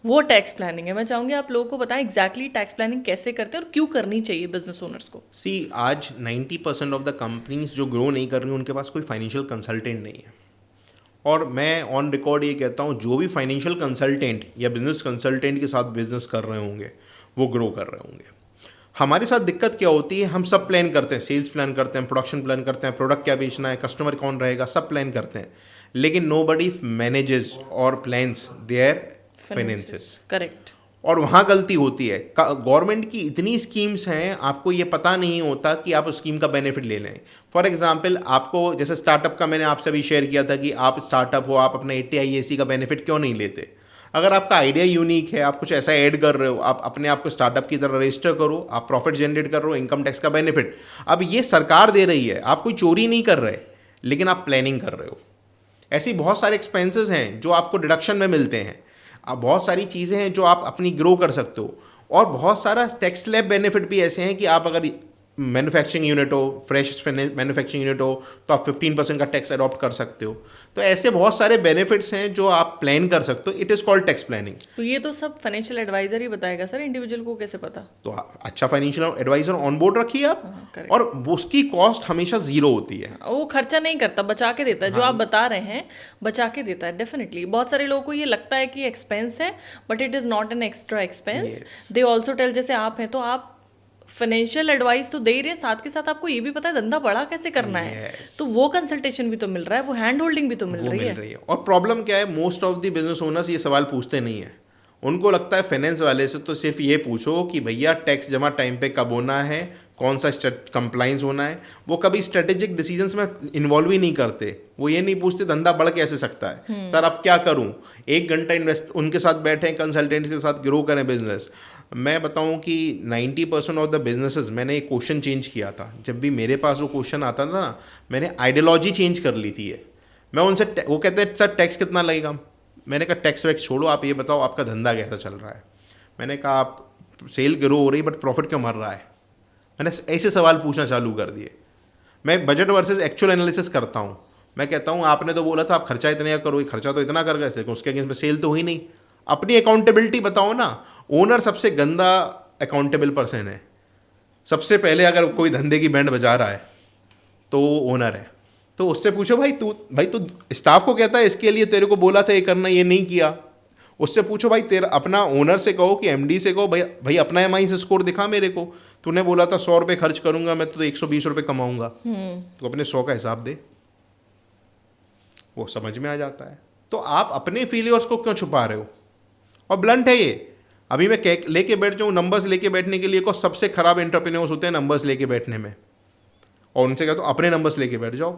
वो टैक्स प्लानिंग है। मैं चाहूँगी आप लोगों को बताएं एग्जैक्टली टैक्स प्लानिंग कैसे करते हैं और क्यों करनी चाहिए बिजनेस ओनर्स को। सी, आज 90% ऑफ द कंपनीज जो ग्रो नहीं कर रही उनके पास कोई फाइनेंशियल कंसल्टेंट नहीं है। और मैं ऑन रिकॉर्ड ये कहता हूँ, जो भी फाइनेंशियल कंसल्टेंट या बिजनेस कंसल्टेंट के साथ बिजनेस कर रहे होंगे वो ग्रो कर रहे होंगे। हमारे साथ दिक्कत क्या होती है, हम सब प्लान करते हैं, सेल्स प्लान करते हैं, प्रोडक्शन प्लान करते हैं, प्रोडक्ट क्या बेचना है, कस्टमर कौन रहेगा, सब प्लान करते हैं, लेकिन नोबडी मैनेजेस और प्लान्स देयर फाइनेंसेस। करेक्ट। और वहाँ गलती होती है। गवर्नमेंट की इतनी स्कीम्स हैं, आपको ये पता नहीं होता कि आप उस स्कीम का बेनिफिट ले लें। फॉर एग्जांपल, आपको जैसे स्टार्टअप का मैंने आपसे भी शेयर किया था कि आप स्टार्टअप हो, आप अपना 80 का बेनिफिट क्यों नहीं लेते। अगर आपका आइडिया यूनिक है, आप कुछ ऐसा ऐड कर रहे हो, आप अपने आप को स्टार्टअप की तरह रजिस्टर करो, आप प्रॉफिट जनरेट कर रहे हो, इनकम टैक्स का बेनिफिट अब ये सरकार दे रही है, आप कोई चोरी नहीं कर रहे, लेकिन आप प्लानिंग कर रहे हो। ऐसी बहुत सारे एक्सपेंसेस हैं जो आपको डिडक्शन में मिलते हैं। अब बहुत सारी चीज़ें हैं जो आप अपनी ग्रो कर सकते हो, और बहुत सारा टैक्स स्लैब बेनिफिट भी ऐसे हैं कि आप अगर मैन्युफैक्चरिंग यूनिट हो, फ्रेश मैन्युफैक्चरिंग यूनिट हो, तो आप 15% का टैक्स अडॉप्ट कर सकते हो। तो ऐसे बहुत सारे बेनिफिट्स हैं जो आप प्लान कर सकते हो। It is called tax planning. तो ये तो सब फाइनेंशियल एडवाइजर ही बताएगा सर, इंडिविजुअल को कैसे पता? तो अच्छा फाइनेंशियल एडवाइजर ऑन बोर्ड रखिए आप, और उसकी कॉस्ट हमेशा जीरो होती है। वो खर्चा नहीं करता, बचा के देता है। जो आप बता रहे हैं बचा के देता है। डेफिनेटली बहुत सारे लोगों को ये लगता है कि एक्सपेंस है, but it is not an extra expense. They also tell, जैसे आप हैं तो आप फाइनेंशियल एडवाइस तो दे ही रहे, साथ के साथ आपको ये भी पता है धंधा बड़ा कैसे करना है, तो वो कंसल्टेशन भी तो मिल रहा है, वो हैंड होल्डिंग भी तो मिल रही है। और प्रॉब्लम क्या है, most of the business owners ये सवाल पूछते नहीं है। उनको लगता है फाइनेंस वाले से तो सिर्फ ये पूछो कि भैया टैक्स जमा टाइम पे कब होना है, कौन सा कंप्लाइंस होना है, वो कभी स्ट्रेटेजिक डिसीजंस में इन्वॉल्व ही नहीं करते। वो ये नहीं पूछते धंधा बढ़ कैसे सकता है, सर अब क्या करूं, 1 घंटा इन्वेस्ट उनके साथ बैठे कंसल्टेंट्स के साथ, ग्रो करें बिजनेस। मैं बताऊं कि 90% ऑफ द बिजनेसेस मैंने एक क्वेश्चन चेंज किया था। जब भी मेरे पास वो क्वेश्चन आता था ना, मैंने आइडियोलॉजी चेंज कर ली थी। मैं उनसे, वो कहते हैं सर टैक्स कितना लगेगा, मैंने कहा टैक्स वैक्स छोड़ो, आप ये बताओ आपका धंधा कैसा चल रहा है। मैंने कहा आप सेल ग्रो हो रही बट प्रॉफिट क्यों मर रहा है। मैंने ऐसे सवाल पूछना चालू कर दिए। मैं बजट वर्सेस एक्चुअल एनालिसिस करता हूँ। मैं कहता हूँ आपने तो बोला था आप खर्चा इतना करो, खर्चा तो इतना कर गए, लेकिन उसके अगेंस्ट में सेल तो हुई नहीं। अपनी अकाउंटेबिलिटी बताओ ना। ओनर सबसे गंदा अकाउंटेबल पर्सन है। सबसे पहले अगर कोई धंधे की बैंड बजा रहा है तो वो ओनर है। तो उससे पूछो भाई तू स्टाफ को कहता है इसके लिए तेरे को बोला था ये करना, ये नहीं किया। उससे पूछो भाई तेरा अपना ओनर से कहो कि एमडी से कहो भाई अपना एमआई स्कोर दिखा मेरे को। तूने बोला था 100 रुपये खर्च करूंगा मैं तो 120 रुपये कमाऊंगा, तो अपने 100 का हिसाब दे। वो समझ में आ जाता है। तो आप अपने फेलियर्स को क्यों छुपा रहे हो। और ब्लंट है ये। अभी मैं लेके बैठ जाऊँ नंबर्स लेके बैठने के लिए को सबसे खराब एंटरप्रेन्योर्स होते हैं नंबर्स लेके बैठने में। और उनसे कहता हूँ अपने नंबर्स लेके बैठ जाओ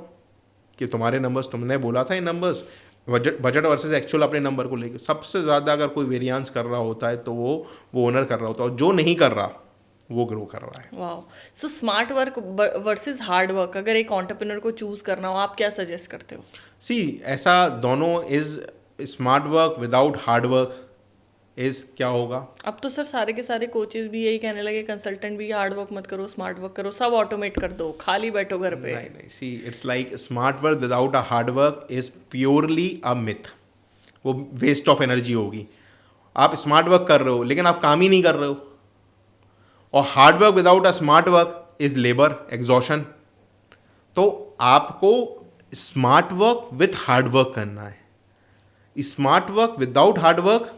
कि तुम्हारे नंबर्स, तुमने बोला था ये नंबर्स, बजट वर्सेस एक्चुअल अपने नंबर को लेके। सबसे ज़्यादा अगर कोई वेरिएंस कर रहा होता है तो वो ओनर कर रहा होता है, और जो नहीं कर रहा वो ग्रो कर रहा है। वाह। So smart work versus hard work, अगर एक एंटरप्रेन्योर को चूज करना हो, आप क्या सजेस्ट करते हो? सी ऐसा दोनों is smart work without hard work is क्या होगा। अब तो सर सारे के सारे कोचेस भी यही कहने लगे, कंसल्टेंट भी, हार्ड वर्क मत करो, स्मार्ट वर्क करो, सब ऑटोमेट कर दो, खाली बैठो घर पे। नहीं see it's like smart work without a hard work is purely a myth. वो वेस्ट ऑफ एनर्जी होगी। आप स्मार्ट वर्क कर रहे हो लेकिन आप काम ही नहीं कर रहे हो। और hard work without a smart work is labour exhaustion. तो आपको smart work with hard work करना है। Smart work without hard work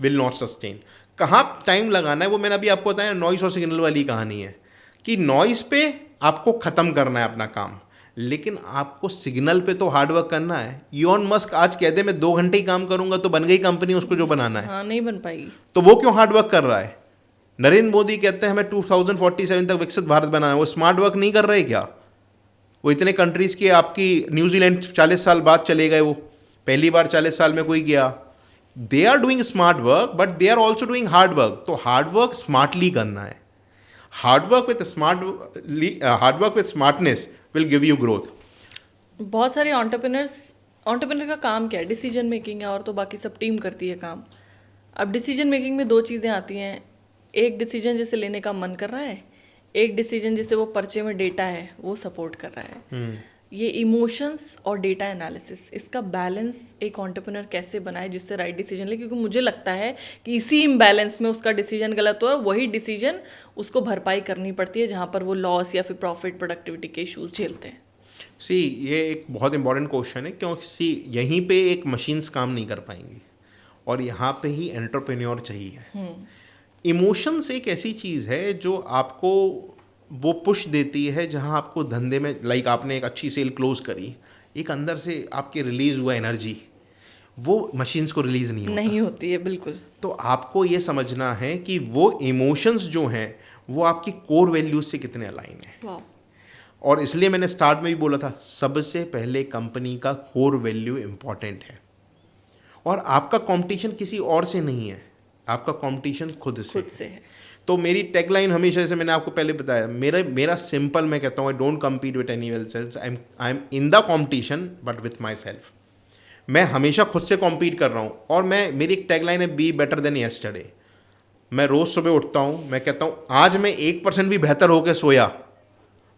will not sustain. कहाँ टाइम लगाना है वो मैंने अभी आपको बताया। नॉइस और सिग्नल वाली कहानी है कि नॉइस पे आपको ख़त्म करना है अपना काम, लेकिन आपको सिग्नल पे तो हार्ड वर्क करना है। इलॉन मस्क आज कह दे मैं 2 घंटे ही काम करूंगा तो बन गई कंपनी उसको जो बनाना है। हाँ, नहीं बन पाएगी। तो वो क्यों हार्ड वर्क कर रहा है। नरेंद्र मोदी कहते हैं हमें 2047 तक विकसित भारत बनाना है। वो स्मार्ट वर्क नहीं कर रहे क्या। वो इतने कंट्रीज़ के, आपकी न्यूजीलैंड 40 साल बाद चले गए, वो पहली बार 40 साल में कोई गया। They are doing smart work but they are also doing hard work. तो हार्ड वर्क स्मार्टली करना है। Hard work with smartness will give you growth. बहुत सारे एंटरप्रेन्योर का काम क्या है? डिसीजन मेकिंग है, और तो बाकी सब टीम करती है काम। अब डिसीजन मेकिंग में 2 चीज़ें आती हैं। एक डिसीजन जैसे लेने का मन कर रहा है, एक डिसीजन जैसे वो पर्चे में डेटा है वो सपोर्ट कर रहा है। ये इमोशंस और डेटा एनालिसिस, इसका बैलेंस एक एंटरप्रेन्योर कैसे बनाए जिससे राइट डिसीजन ले। क्योंकि मुझे लगता है कि इसी इम्बैलेंस में उसका डिसीजन गलत हो, वही डिसीजन उसको भरपाई करनी पड़ती है जहाँ पर वो लॉस या फिर प्रॉफिट प्रोडक्टिविटी के इश्यूज झेलते हैं। सी ये एक बहुत इंपॉर्टेंट क्वेश्चन है, क्योंकि सी यहीं पे एक मशीन्स काम नहीं कर पाएंगी और यहाँ पे ही एंटरप्रेन्योर चाहिए। इमोशंस एक ऐसी चीज़ है जो आपको वो पुश देती है जहाँ आपको धंधे में, लाइक आपने एक अच्छी सेल क्लोज करी, एक अंदर से आपके रिलीज हुआ एनर्जी, वो मशीन्स को रिलीज नहीं होती है बिल्कुल। तो आपको ये समझना है कि वो इमोशंस जो हैं वो आपकी कोर वैल्यूज से कितने अलाइन है। और इसलिए मैंने स्टार्ट में भी बोला था, सबसे पहले कंपनी का कोर वैल्यू इंपॉर्टेंट है। और आपका कंपटीशन किसी और से नहीं है, आपका कंपटीशन खुद से है। तो मेरी टैगलाइन हमेशा, जैसे मैंने आपको पहले बताया, मेरा सिंपल, मैं कहता हूँ I don't compete with anyone else, I am in the competition but with my self. मैं हमेशा खुद से कॉम्पीट कर रहा हूँ। और मेरी एक टैगलाइन है, बी बेटर देन यस्टरडे। मैं रोज़ सुबह उठता हूँ, मैं कहता हूँ आज मैं 1% भी बेहतर होकर सोया,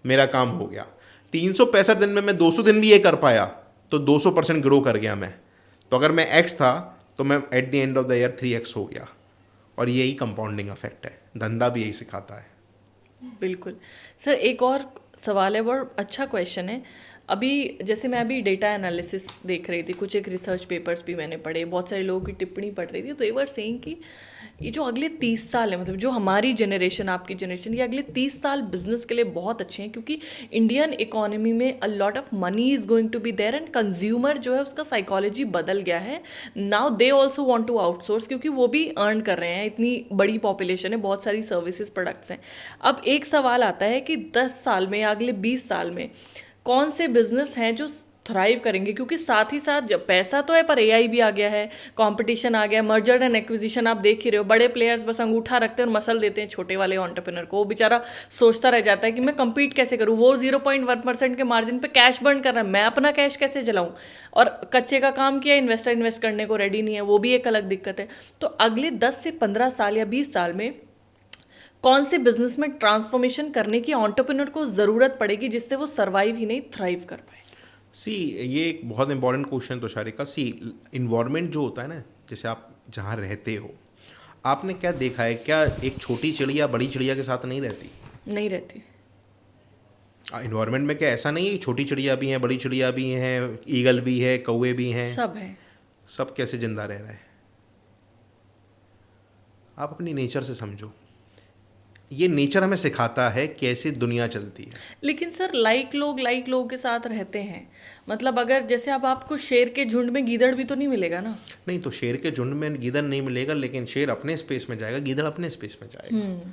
मेरा काम हो गया। 365 दिन में मैं 200 दिन भी ये कर पाया तो 200% ग्रो कर गया मैं। तो अगर मैं x था तो मैं eight the end of the year 3x हो गया। और यही कंपाउंडिंग इफेक्ट है, धंधा भी यही सिखाता है। बिल्कुल सर। एक और सवाल है, बहुत अच्छा क्वेश्चन है। अभी जैसे मैं अभी डेटा एनालिसिस देख रही थी, कुछ एक रिसर्च पेपर्स भी मैंने पढ़े, बहुत सारे लोगों की टिप्पणी पढ़ रही थी, तो दे वर सेइंग कि ये जो अगले 30 साल है, मतलब जो हमारी जनरेशन, आपकी जनरेशन, ये अगले 30 साल बिजनेस के लिए बहुत अच्छे हैं, क्योंकि इंडियन इकोनॉमी में a lot of money is going to be there and consumer जो है उसका साइकोलॉजी बदल गया है। Now they also want to outsource, क्योंकि वो भी अर्न कर रहे हैं, इतनी बड़ी पॉपुलेशन है, बहुत सारी सर्विसेज प्रोडक्ट्स हैं। अब एक सवाल आता है कि 10 साल में या अगले 20 साल में कौन से बिजनेस हैं जो थ्राइव करेंगे, क्योंकि साथ ही साथ जब पैसा तो है पर एआई भी आ गया है, कंपटीशन आ गया, मर्जर एंड एक्विजिशन आप देख ही रहे हो, बड़े प्लेयर्स बस अंगूठा रखते हैं और मसल देते हैं छोटे वाले एंटरप्रेन्योर को, वो बेचारा सोचता रह जाता है कि मैं compete कैसे करूँ, वो 0.1% के मार्जिन पे कैश बर्न कर रहा है, मैं अपना कैश कैसे जलाऊँ, और कच्चे का काम किया, इन्वेस्टर इन्वेस्ट करने को रेडी नहीं है, वो भी एक अलग दिक्कत है। तो अगले 10 से 15 साल या 20 साल में कौन से बिजनेस में ट्रांसफॉर्मेशन करने की एंटरप्रेन्योर को ज़रूरत पड़ेगी जिससे वो सर्वाइव ही नहीं थ्राइव कर पाए? सी, ये एक बहुत इंपॉर्टेंट क्वेश्चन तो शारिका। सी, इन्वायरमेंट जो होता है ना, जैसे आप जहाँ रहते हो, आपने क्या देखा है, क्या एक छोटी चिड़िया बड़ी चिड़िया के साथ नहीं रहती? नहीं रहती। इन्वायरमेंट में क्या ऐसा नहीं है कि छोटी चिड़िया भी हैं, बड़ी चिड़िया भी हैं, ईगल भी है, कौवे भी हैं, सब है। सब कैसे जिंदा रह रहा है? आप अपनी नेचर से समझो, ये नेचर हमें सिखाता है कैसे दुनिया चलती है। लेकिन सर लाइक लोग के साथ रहते हैं, मतलब अगर जैसे अब आपको शेर के झुंड में गीदड़ भी तो नहीं मिलेगा ना। नहीं, तो शेर के झुंड में गीदड़ नहीं मिलेगा, लेकिन शेर अपने स्पेस में जाएगा, गीदड़ अपने स्पेस में जाएगा।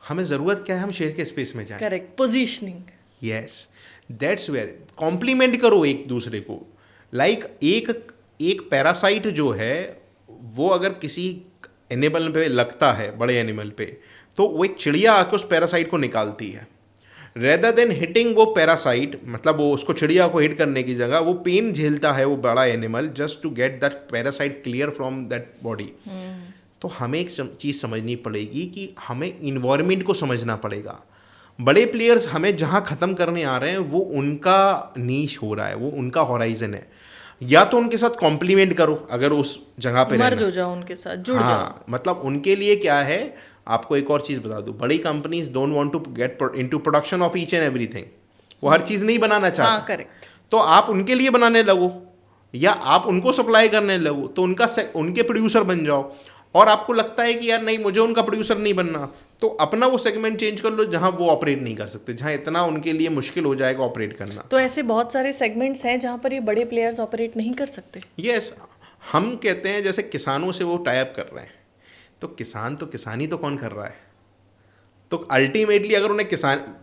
हमें ज़रूरत क्या है, हम शेर के स्पेस में जाएं। Correct, positioning. Yes, that's where complement करो एक दूसरे को। लाइक एक पैरासाइट जो है वो अगर किसी एनिमल पे लगता है, बड़े एनिमल पे, तो वो एक चिड़िया आके उस पैरासाइट को निकालती है। रेदर देन हिटिंग वो पैरासाइट, मतलब वो उसको चिड़िया को हिट करने की जगह वो पेन झेलता है वो बड़ा animal, just to get that parasite clear from that body. तो हमें एक चीज़ समझनी पड़ेगी कि हमें इन्वायरमेंट को समझना पड़ेगा। बड़े प्लेयर्स हमें जहाँ ख़त्म करने आ रहे हैं वो उनका नीश हो रहा है, वो उनका हॉराइजन है। या तो उनके साथ कॉम्प्लीमेंट करो, अगर उस जगह पे मर्ज हो जाओ उनके साथ, जुड़ जाओ। मतलब उनके लिए क्या है, आपको एक और चीज़ बता दूं, बड़ी companies don't want to get into production of each and everything. वो हर चीज़ नहीं बनाना चाहते। हाँ, करेक्ट। तो आप उनके लिए बनाने लगो या आप उनको सप्लाई करने लगो, तो उनके प्रोड्यूसर बन जाओ। और आपको लगता है कि यार नहीं, मुझे उनका प्रोड्यूसर नहीं बनना, तो अपना वो सेगमेंट चेंज कर लो जहां वो ऑपरेट नहीं कर सकते, जहां इतना उनके लिए मुश्किल हो जाएगा ऑपरेट करना। तो ऐसे बहुत सारे सेगमेंट्स हैं जहां पर ये बड़े प्लेयर्स ऑपरेट नहीं कर सकते। यस, हम कहते हैं जैसे किसानों से वो टाई अप कर रहे हैं, तो किसानी तो कौन कर रहा है? तो अल्टीमेटली अगर उन्हें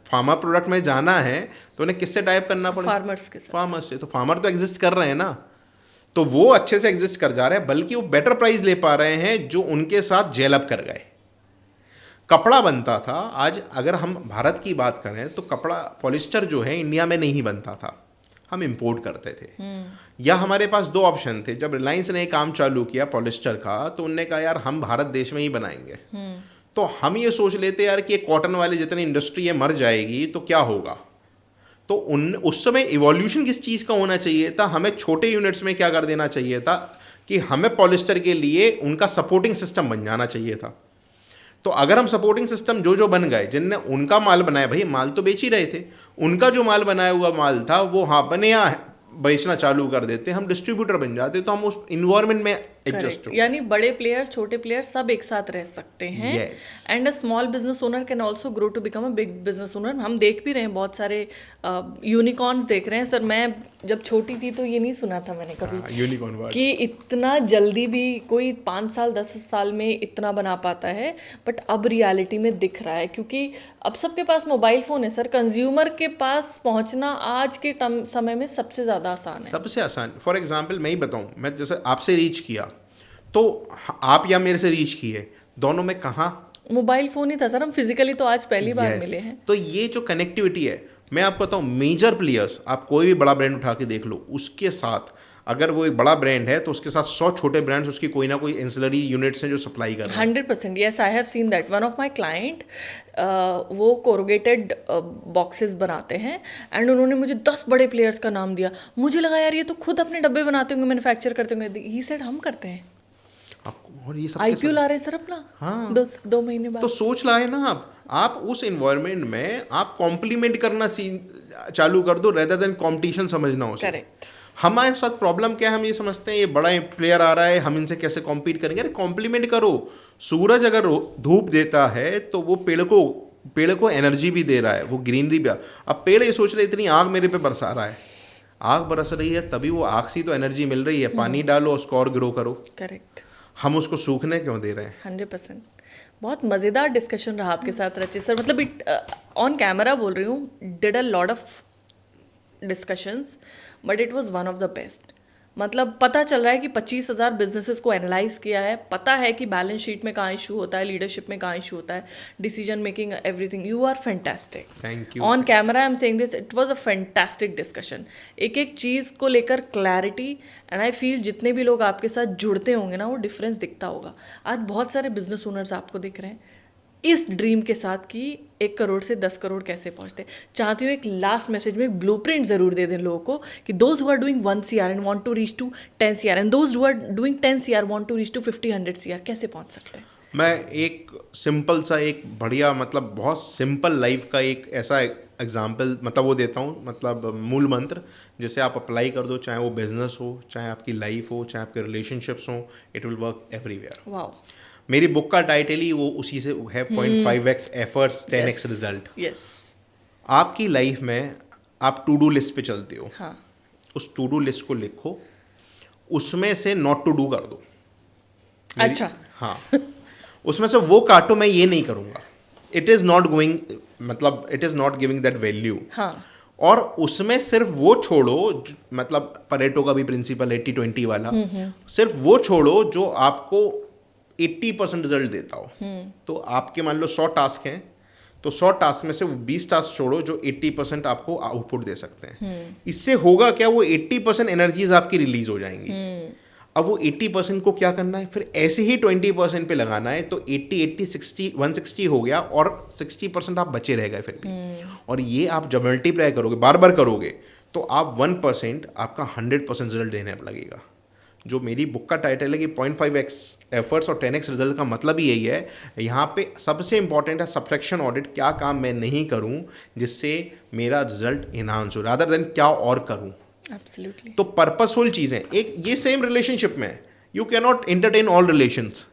फार्मर प्रोडक्ट में जाना है तो उन्हें किससे टाई अप करना पड़ेगा? फार्मर्स के साथ। फार्मर्स से। तो फार्मर तो एग्जिस्ट कर रहे हैं ना, तो वो अच्छे से एग्जिस्ट कर जा रहे हैं, बल्कि वो बेटर प्राइस ले पा रहे हैं जो उनके साथ जेल अप कर गए। कपड़ा बनता था, आज अगर हम भारत की बात करें तो कपड़ा पॉलिस्टर जो है इंडिया में नहीं बनता था, हम इंपोर्ट करते थे। या हमारे पास दो ऑप्शन थे, जब रिलायंस ने काम चालू किया पॉलिस्टर का, तो उनने कहा यार हम भारत देश में ही बनाएंगे। तो हम ये सोच लेते यार कि कॉटन वाली जितनी इंडस्ट्री है मर जाएगी तो क्या होगा। तो उस समय इवोल्यूशन किस चीज़ का होना चाहिए था, हमें छोटे यूनिट्स में क्या कर देना चाहिए था कि हमें पॉलिस्टर के लिए उनका सपोर्टिंग सिस्टम बन जाना चाहिए था। तो अगर हम सपोर्टिंग सिस्टम जो बन गए, जिनने उनका माल बनाया, भाई माल तो बेच ही रहे थे, उनका जो माल बनाया हुआ माल था वो हाँ बने यहाँ बेचना चालू कर देते, हम डिस्ट्रीब्यूटर बन जाते, तो हम उस इन्वायरमेंट में एडजस्ट हो। यानी बड़े प्लेयर्स, छोटे प्लेयर्स सब एक साथ रह सकते हैं। And a small business owner can also grow to become a big business owner. हम देख भी रहे हैं, बहुत सारे यूनिकॉर्न्स देख रहे हैं। सर मैं जब छोटी थी तो ये नहीं सुना था मैंने कभी यूनिकॉर्न वर्ड कि इतना जल्दी भी कोई 5 साल 10 साल में इतना बना पाता है, बट अब रियलिटी में दिख रहा है, क्योंकि अब सबके पास मोबाइल फ़ोन है सर। कंज्यूमर के पास पहुंचना आज के समय में सबसे ज़्यादा आसान है। सबसे आसान। फॉर एग्जांपल मैं ही बताऊं, मैं जैसे आपसे रीच किया तो आप या मेरे से रीच किए, दोनों में कहाँ मोबाइल फ़ोन ही था सर, हम फिजिकली तो आज पहली बार मिले हैं। तो ये जो कनेक्टिविटी है, मैं आपको बताऊं, मेजर प्लेयर्स, आप कोई भी बड़ा ब्रांड उठा के देख लो, उसके साथ अगर वो एक बड़ा ब्रांड है तो उसके साथ 100 छोटे ब्रांड्स उसकी कोई ना कोई एंसिलरी यूनिट्स हैं जो सप्लाई कर रहे हैं। 100%, yes, I have seen that. One of my client, वो कोरुगेटेड बॉक्सेस बनाते हैं एंड उन्होंने मुझे 10 बड़े प्लेयर्स का नाम दिया। मुझे लगा यार ये तो खुद अपने डब्बे बनाते होंगे, मैन्युफैक्चर करते होंगे। ही सेड हम करते हैं। आपको, और ये सब आईपीओ ला रहे हैं सर अपना। हाँ। 2 महीने बाद। तो सोच लाए ना आप उस इन्वायरमेंट में आप कॉम्प्लीमेंट करना चालू कर दो, रेदर देन कॉम्पिटिशन समझना उसे। करेक्ट। हमारे साथ प्रॉब्लम क्या है, हम ये समझते हैं ये बड़ा प्लेयर आ रहा है, हम इनसे कैसे कॉम्पीट करेंगे। अरे कॉम्प्लीमेंट करो। सूरज अगर धूप देता है तो वो पेड़ को एनर्जी भी दे रहा है, वो ग्रीनरी भी। अब पेड़ ये सोच रहे इतनी आग मेरे पे बरसा रहा है, आग बरस रही है तभी वो आग से तो एनर्जी मिल रही है, पानी डालो उसको और ग्रो करो। करेक्ट। हम उसको सूखने क्यों दे रहे हैं? 100%। बहुत मज़ेदार डिस्कशन रहा आपके साथ रचित सर। मतलब इट ऑन कैमरा बोल रही हूँ, did a lot of discussions, but it was one of the best. मतलब पता चल रहा है कि 25,000 बिजनेसेस को एनालाइज किया है, पता है कि बैलेंस शीट में कहाँ इशू होता है, लीडरशिप में कहाँ इशू होता है, decision making, everything. You are fantastic. Thank you. On camera I am saying this, it was a fantastic discussion. एक एक चीज़ को लेकर क्लैरिटी, एंड आई फील जितने भी लोग आपके साथ जुड़ते होंगे ना, वो डिफरेंस दिखता होगा। आज बहुत सारे बिजनेस ओनर्स आपको दिख रहे हैं इस ड्रीम के साथ कि 1 करोड़ से 10 करोड़ कैसे पहुंचते। चाहती हूँ एक लास्ट मैसेज में एक ब्लूप्रिंट ज़रूर दे दें लोगों को कि those who are doing 1 CR and want to reach to 10 CR and those who are doing 10 CR want to reach to 50-100 CR कैसे पहुंच सकते हैं। मैं एक सिंपल सा, एक बढ़िया, मतलब बहुत सिंपल लाइफ का एक ऐसा एग्जाम्पल मतलब वो देता हूँ, मतलब मूल मंत्र जिसे आप अप्लाई कर दो, चाहे वो बिजनेस हो, चाहे आपकी लाइफ हो, चाहे आपके रिलेशनशिप्स हो, it will work everywhere. Wow. मेरी बुक का टाइटल ही वो उसी से है, 0.5x efforts 10x result. Yes. आपकी लाइफ में आप टू डू लिस्ट पे चलते हो, हाँ। उस टू डू लिस्ट को लिखो, उसमें से नॉट टू डू कर दो। अच्छा। हाँ, उसमें से वो काटो, मैं ये नहीं करूँगा, इट इज़ नॉट गोइंग, मतलब it is not giving that value. हाँ। और उसमें सिर्फ वो छोड़ो, मतलब परेटो का भी प्रिंसिपल 80-20 वाला, सिर्फ वो छोड़ो जो आपको 80% रिजल्ट देता हो। तो आपके मान लो 100 टास्क हैं, तो 100 टास्क में से 20 टास्क छोड़ो जो 80% आपको आउटपुट दे सकते हैं। इससे होगा क्या, वो 80% एनर्जीज आपकी रिलीज हो जाएंगी। अब वो 80% को क्या करना है, फिर ऐसे ही 20% पे लगाना है। तो 80-80-60 160 हो गया, और 60% आप बचे रह गए फिर भी। और ये आप जब मल्टीप्लाई करोगे, बार बार करोगे, तो आप 1% आपका 100% रिजल्ट देने लगेगा। जो मेरी बुक का टाइटल है कि 0.5x एफर्ट्स और 10x रिजल्ट का मतलब ही यही है। यहाँ पे सबसे इंपॉर्टेंट है सब्ट्रैक्शन ऑडिट, क्या काम मैं नहीं करूँ जिससे मेरा रिजल्ट इनहांस हो, रादर देन क्या और करूँ। एब्सोल्युटली। तो पर्पसफुल चीज़ें, एक ये सेम रिलेशनशिप में you can not entertain all relations.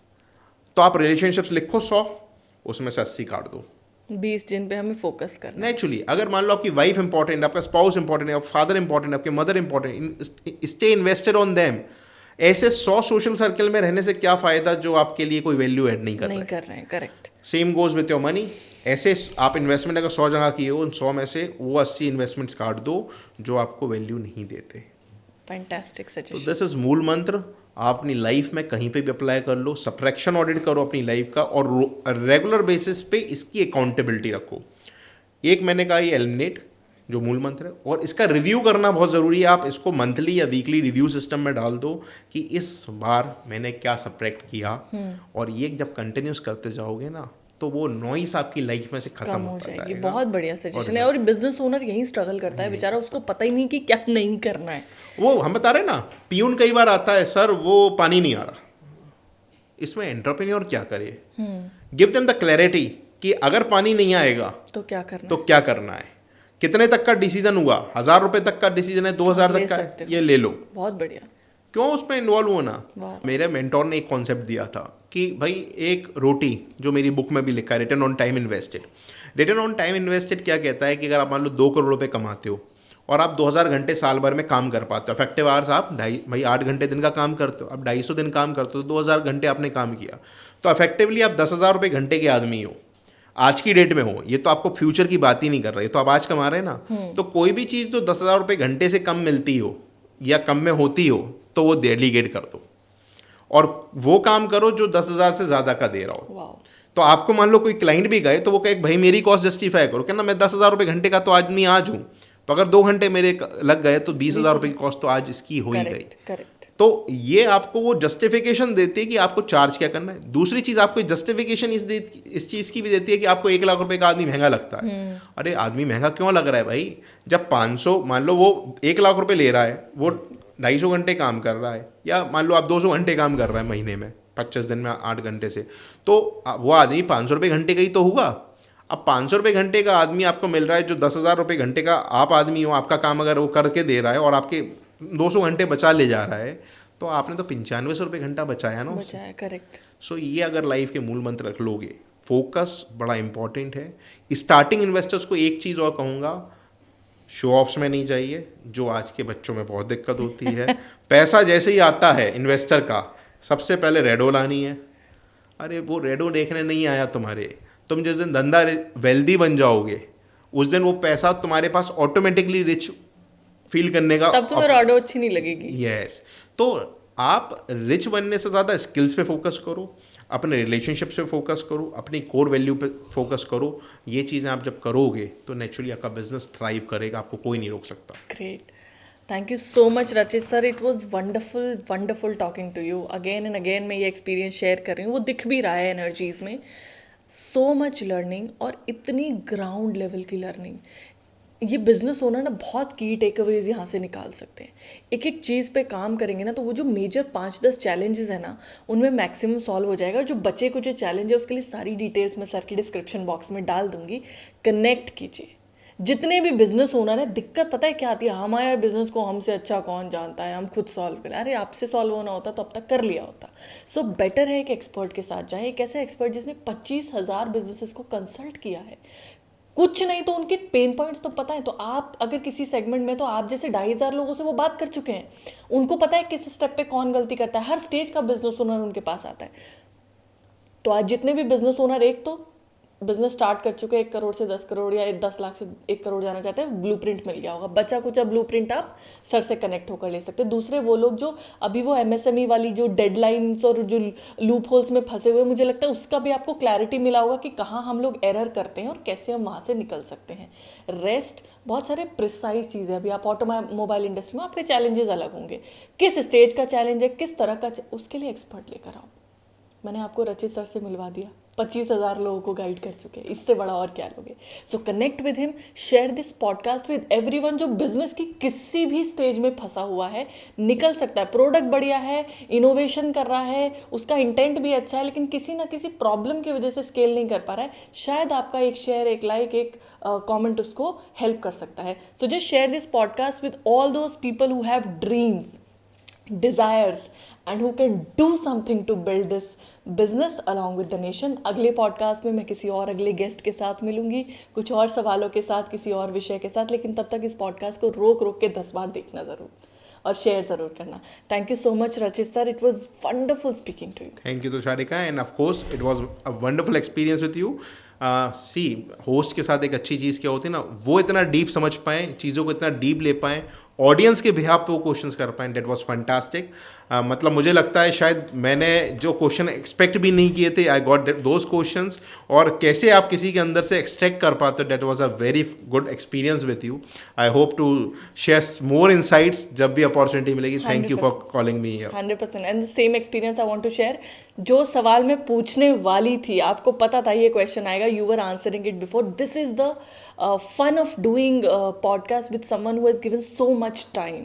तो आप रिलेशनशिप्स लिखो 100, उसमें से 80 काट दो, 20 जिन पे हमें फोकस करना है। नेचुरली। अगर मान लो आपकी वाइफ इंपॉर्टेंट, आपका स्पाउस इंपॉर्टेंट है, आपका फादर इंपॉर्टेंट है, आपके mother important, stay invested on them. ऐसे 100 सोशल सर्कल में रहने से क्या फ़ायदा जो आपके लिए कोई वैल्यू ऐड नहीं कर रहे हैं। Correct. Same goes with your money. ऐसे आप इन्वेस्टमेंट अगर 100 जगह किए हो, उन 100 में से वो 80 इन्वेस्टमेंट्स काट दो जो आपको वैल्यू नहीं देते। फैंटास्टिक तो सजेशन। दिस इज मूल मंत्र। आप अपनी लाइफ में कहीं पे भी अप्लाई कर लो, सब्ट्रैक्शन ऑडिट करो अपनी लाइफ का, और रेगुलर बेसिस पे इसकी अकाउंटेबिलिटी रखो। एक मैंने कहा ये एलिमिनेट, जो मूल मंत्र है, और इसका रिव्यू करना बहुत ज़रूरी है। आप इसको मंथली या वीकली रिव्यू सिस्टम में डाल दो कि इस बार मैंने क्या सब्ट्रैक्ट किया, और ये जब कंटिन्यूस करते जाओगे ना, तो वो नॉइस आपकी लाइफ में से खत्म हो होता जाएगी। जाएगा। बहुत बढ़िया सजेशन है। और बिजनेस ओनर यही स्ट्रगल करता है बेचारा, उसको पता ही नहीं कि क्या नहीं करना है। वो हम बता रहे ना, पियून कई बार आता है, सर वो पानी नहीं आ रहा। इसमें एंटरप्रेन्योर क्या करे, गिव देम द क्लैरिटी कि अगर पानी नहीं आएगा तो क्या करना तो क्या करना है, कितने तक का डिसीजन हुआ, 1000 रुपए तक का डिसीजन है, 2000 तक का है, ये ले लो। बहुत बढ़िया। क्यों उसमें इन्वॉल्व होना। मेरे मेंटोर ने एक कॉन्सेप्ट दिया था कि भाई एक रोटी, जो मेरी बुक में भी लिखा है, return on time invested. Return on time invested क्या कहता है कि अगर आप मान लो 2 करोड़ रुपए कमाते हो और आप 2000 घंटे साल भर में काम कर पाते हो, इफेक्टिव आवर्स आप भाई 8 घंटे दिन का काम करते हो, आप 250 दिन काम करते हो, 2000 घंटे आपने काम किया, तो इफेक्टिवली आप 10,000 रुपये घंटे के आदमी हो, आज की डेट में हो। ये तो आपको फ्यूचर की बात ही नहीं कर रही, तो आप आज कमा रहे हैं ना। तो कोई भी चीज़ जो 10,000 रुपये घंटे से कम मिलती हो या कम में होती हो, तो वो डेलीगेट कर दो और वो काम करो जो 10,000 से ज़्यादा का दे रहा हो। तो आपको मान लो कोई क्लाइंट भी गए, तो वो कहे भाई मेरी कॉस्ट जस्टिफाई करो, कहना मैं 10,000 रुपये घंटे का तो आदमी आज हूँ, तो अगर 2 घंटे मेरे लग गए तो 20,000 रुपये की कॉस्ट तो आज इसकी हो ही गई। तो ये आपको वो जस्टिफिकेशन देती है कि आपको चार्ज क्या करना है। दूसरी चीज़ आपको जस्टिफिकेशन इस चीज़ की भी देती है कि आपको 1 लाख रुपए का आदमी महंगा लगता है। अरे आदमी महंगा क्यों लग रहा है भाई, जब 500 मान लो वो 1 लाख रुपए ले रहा है, वो 250 घंटे काम कर रहा है, या मान लो आप 200 घंटे काम कर रहा है महीने में, 25 दिन में 8 घंटे से, तो वो आदमी 500 रुपये घंटे का ही तो हुआ। अब 500 रुपये घंटे का आदमी आपको मिल रहा है जो 10,000 रुपये घंटे का आप आदमी हो, आपका काम अगर वो करके दे रहा है और आपके 200 घंटे बचा ले जा रहा है, तो आपने तो 9500 रुपये घंटा बचाया ना उससे। बचाया, करेक्ट। सो ये अगर लाइफ के मूल मंत्र रख लोगे, फोकस बड़ा इंपॉर्टेंट है। स्टार्टिंग इन्वेस्टर्स को एक चीज़ और कहूँगा, शो ऑफ्स में नहीं चाहिए, जो आज के बच्चों में बहुत दिक्कत होती है। पैसा जैसे ही आता है इन्वेस्टर का, सबसे पहले रेडो लानी है। अरे वो रेडो देखने नहीं आया तुम्हारे, तुम जिस दिन धंधा वेल्दी बन जाओगे उस दिन वो पैसा तुम्हारे पास ऑटोमेटिकली रिच फील करने का, तब तुम्हें रेडो अच्छी नहीं लगेगी। यस। तो आप रिच बनने से ज़्यादा स्किल्स पे फोकस करो, अपने रिलेशनशिप पे फोकस करो, अपनी कोर वैल्यू पे फोकस करो। ये चीज़ें आप जब करोगे तो नेचुरली आपका बिजनेस थ्राइव करेगा, आपको कोई नहीं रोक सकता। Great, thank you so much Rachit sir, it was wonderful wonderful talking to you. Again and again मैं ये एक्सपीरियंस शेयर कर रही हूँ, वो दिख भी रहा है एनर्जीज में। सो मच लर्निंग, और इतनी ग्राउंड लेवल की लर्निंग। ये बिजनेस ओनर ना बहुत की टेक अवेज यहाँ से निकाल सकते हैं। एक एक चीज़ पे काम करेंगे ना, तो वो जो मेजर 5-10 चैलेंजेस है ना, उनमें मैक्सिमम सॉल्व हो जाएगा। और जो बचे कुछ चैलेंज है उसके लिए सारी डिटेल्स मैं सर की डिस्क्रिप्शन बॉक्स में डाल दूंगी, कनेक्ट कीजिए। जितने भी बिजनेस ओनर है, दिक्कत पता है क्या आती है, हमारे बिजनेस को हमसे अच्छा कौन जानता है, हम खुद सॉल्व करें। अरे आपसे सॉल्व होना होता तो अब तक कर लिया होता। सो बेटर है एक एक्सपर्ट के साथ जाएं, एक ऐसे एक्सपर्ट जिसने 25,000 बिजनेसेस को कंसल्ट किया है। कुछ नहीं तो उनके पेन पॉइंट्स तो पता है। तो आप अगर किसी सेगमेंट में, तो आप जैसे 2,500 लोगों से वो बात कर चुके हैं, उनको पता है किस स्टेप पे कौन गलती करता है। हर स्टेज का बिजनेस ओनर उनके पास आता है। तो आज जितने भी बिजनेस ओनर एक तो बिजनेस स्टार्ट कर चुके हैं, 1 करोड़ से 10 करोड़ या 10 लाख से 1 करोड़ जाना चाहते हैं, ब्लूप्रिंट मिल गया होगा। बचा कुछ ब्लूप्रिंट आप सर से कनेक्ट होकर ले सकते हैं। दूसरे वो लोग जो अभी वो एमएसएमई वाली जो डेडलाइंस और जो लूप होल्स में फंसे हुए, मुझे लगता है उसका भी आपको क्लैरिटी मिला होगा कि कहाँ हम लोग एरर करते हैं और कैसे हम वहाँ से निकल सकते हैं। रेस्ट बहुत सारे प्रिसाइज चीज़ें, अभी आप ऑटोमोबाइल इंडस्ट्री में आपके चैलेंजेस अलग होंगे, किस स्टेज का चैलेंज है, किस तरह का, उसके लिए एक्सपर्ट लेकर आओ। मैंने आपको रचित सर से मिलवा दिया, 25,000 लोगों को गाइड कर चुके हैं, इससे बड़ा और क्या लोगे। सो connect with him, share this podcast with everyone जो बिजनेस की किसी भी स्टेज में फंसा हुआ है, निकल सकता है। प्रोडक्ट बढ़िया है, इनोवेशन कर रहा है, उसका इंटेंट भी अच्छा है, लेकिन किसी ना किसी प्रॉब्लम की वजह से स्केल नहीं कर पा रहा है। शायद आपका एक शेयर, एक लाइक, एक कमेंट उसको हेल्प कर सकता है। So just share this podcast with all those people who have dreams, desires and who can do something to build this business along with the nation। अगले पॉडकास्ट में मैं किसी और अगले गेस्ट के साथ मिलूंगी, कुछ और सवालों के साथ, किसी और विषय के साथ। लेकिन तब तक इस पॉडकास्ट को रोक रोक के 10 बार देखना ज़रूर और शेयर ज़रूर करना। Thank you so much Rachit sir, it was wonderful speaking to you. Thank you Tusharika, and of course it was a wonderful experience with you. See, host के साथ एक अच्छी चीज़ क्या होती है ना, वो इतना डीप समझ पाएँ, चीज़ों को इतना डीप ले पाएँ, ऑडियंस के बिहाफ पे वो क्वेश्चंस कर पाएँ। That was fantastic. मतलब मुझे लगता है शायद मैंने जो क्वेश्चन एक्सपेक्ट भी नहीं किए थे, आई गॉट दोज क्वेश्चंस। और कैसे आप किसी के अंदर से एक्सट्रैक्ट कर पाते हो, that was a very good experience with you. I hope to share more insights जब भी अपॉर्चुनिटी मिलेगी। Thank you for calling me here. 100% and the same experience I want to share. जो सवाल मैं पूछने वाली थी, आपको पता था ये क्वेश्चन आएगा, you were answering it before. This is the fun of doing podcast with someone who has given so much time,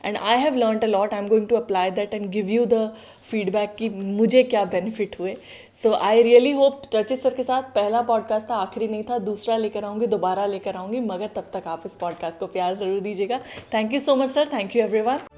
and I have learnt a lot. I'm going to apply that and give you the feedback कि मुझे क्या benefit हुए। So I really hope, रचित sir के साथ पहला podcast था, आखिरी नहीं था, दूसरा लेकर आऊँगी, दोबारा लेकर आऊँगी, मगर तब तक आप इस पॉडकास्ट को प्यार ज़रूर दीजिएगा। Thank you so much sir, thank you everyone.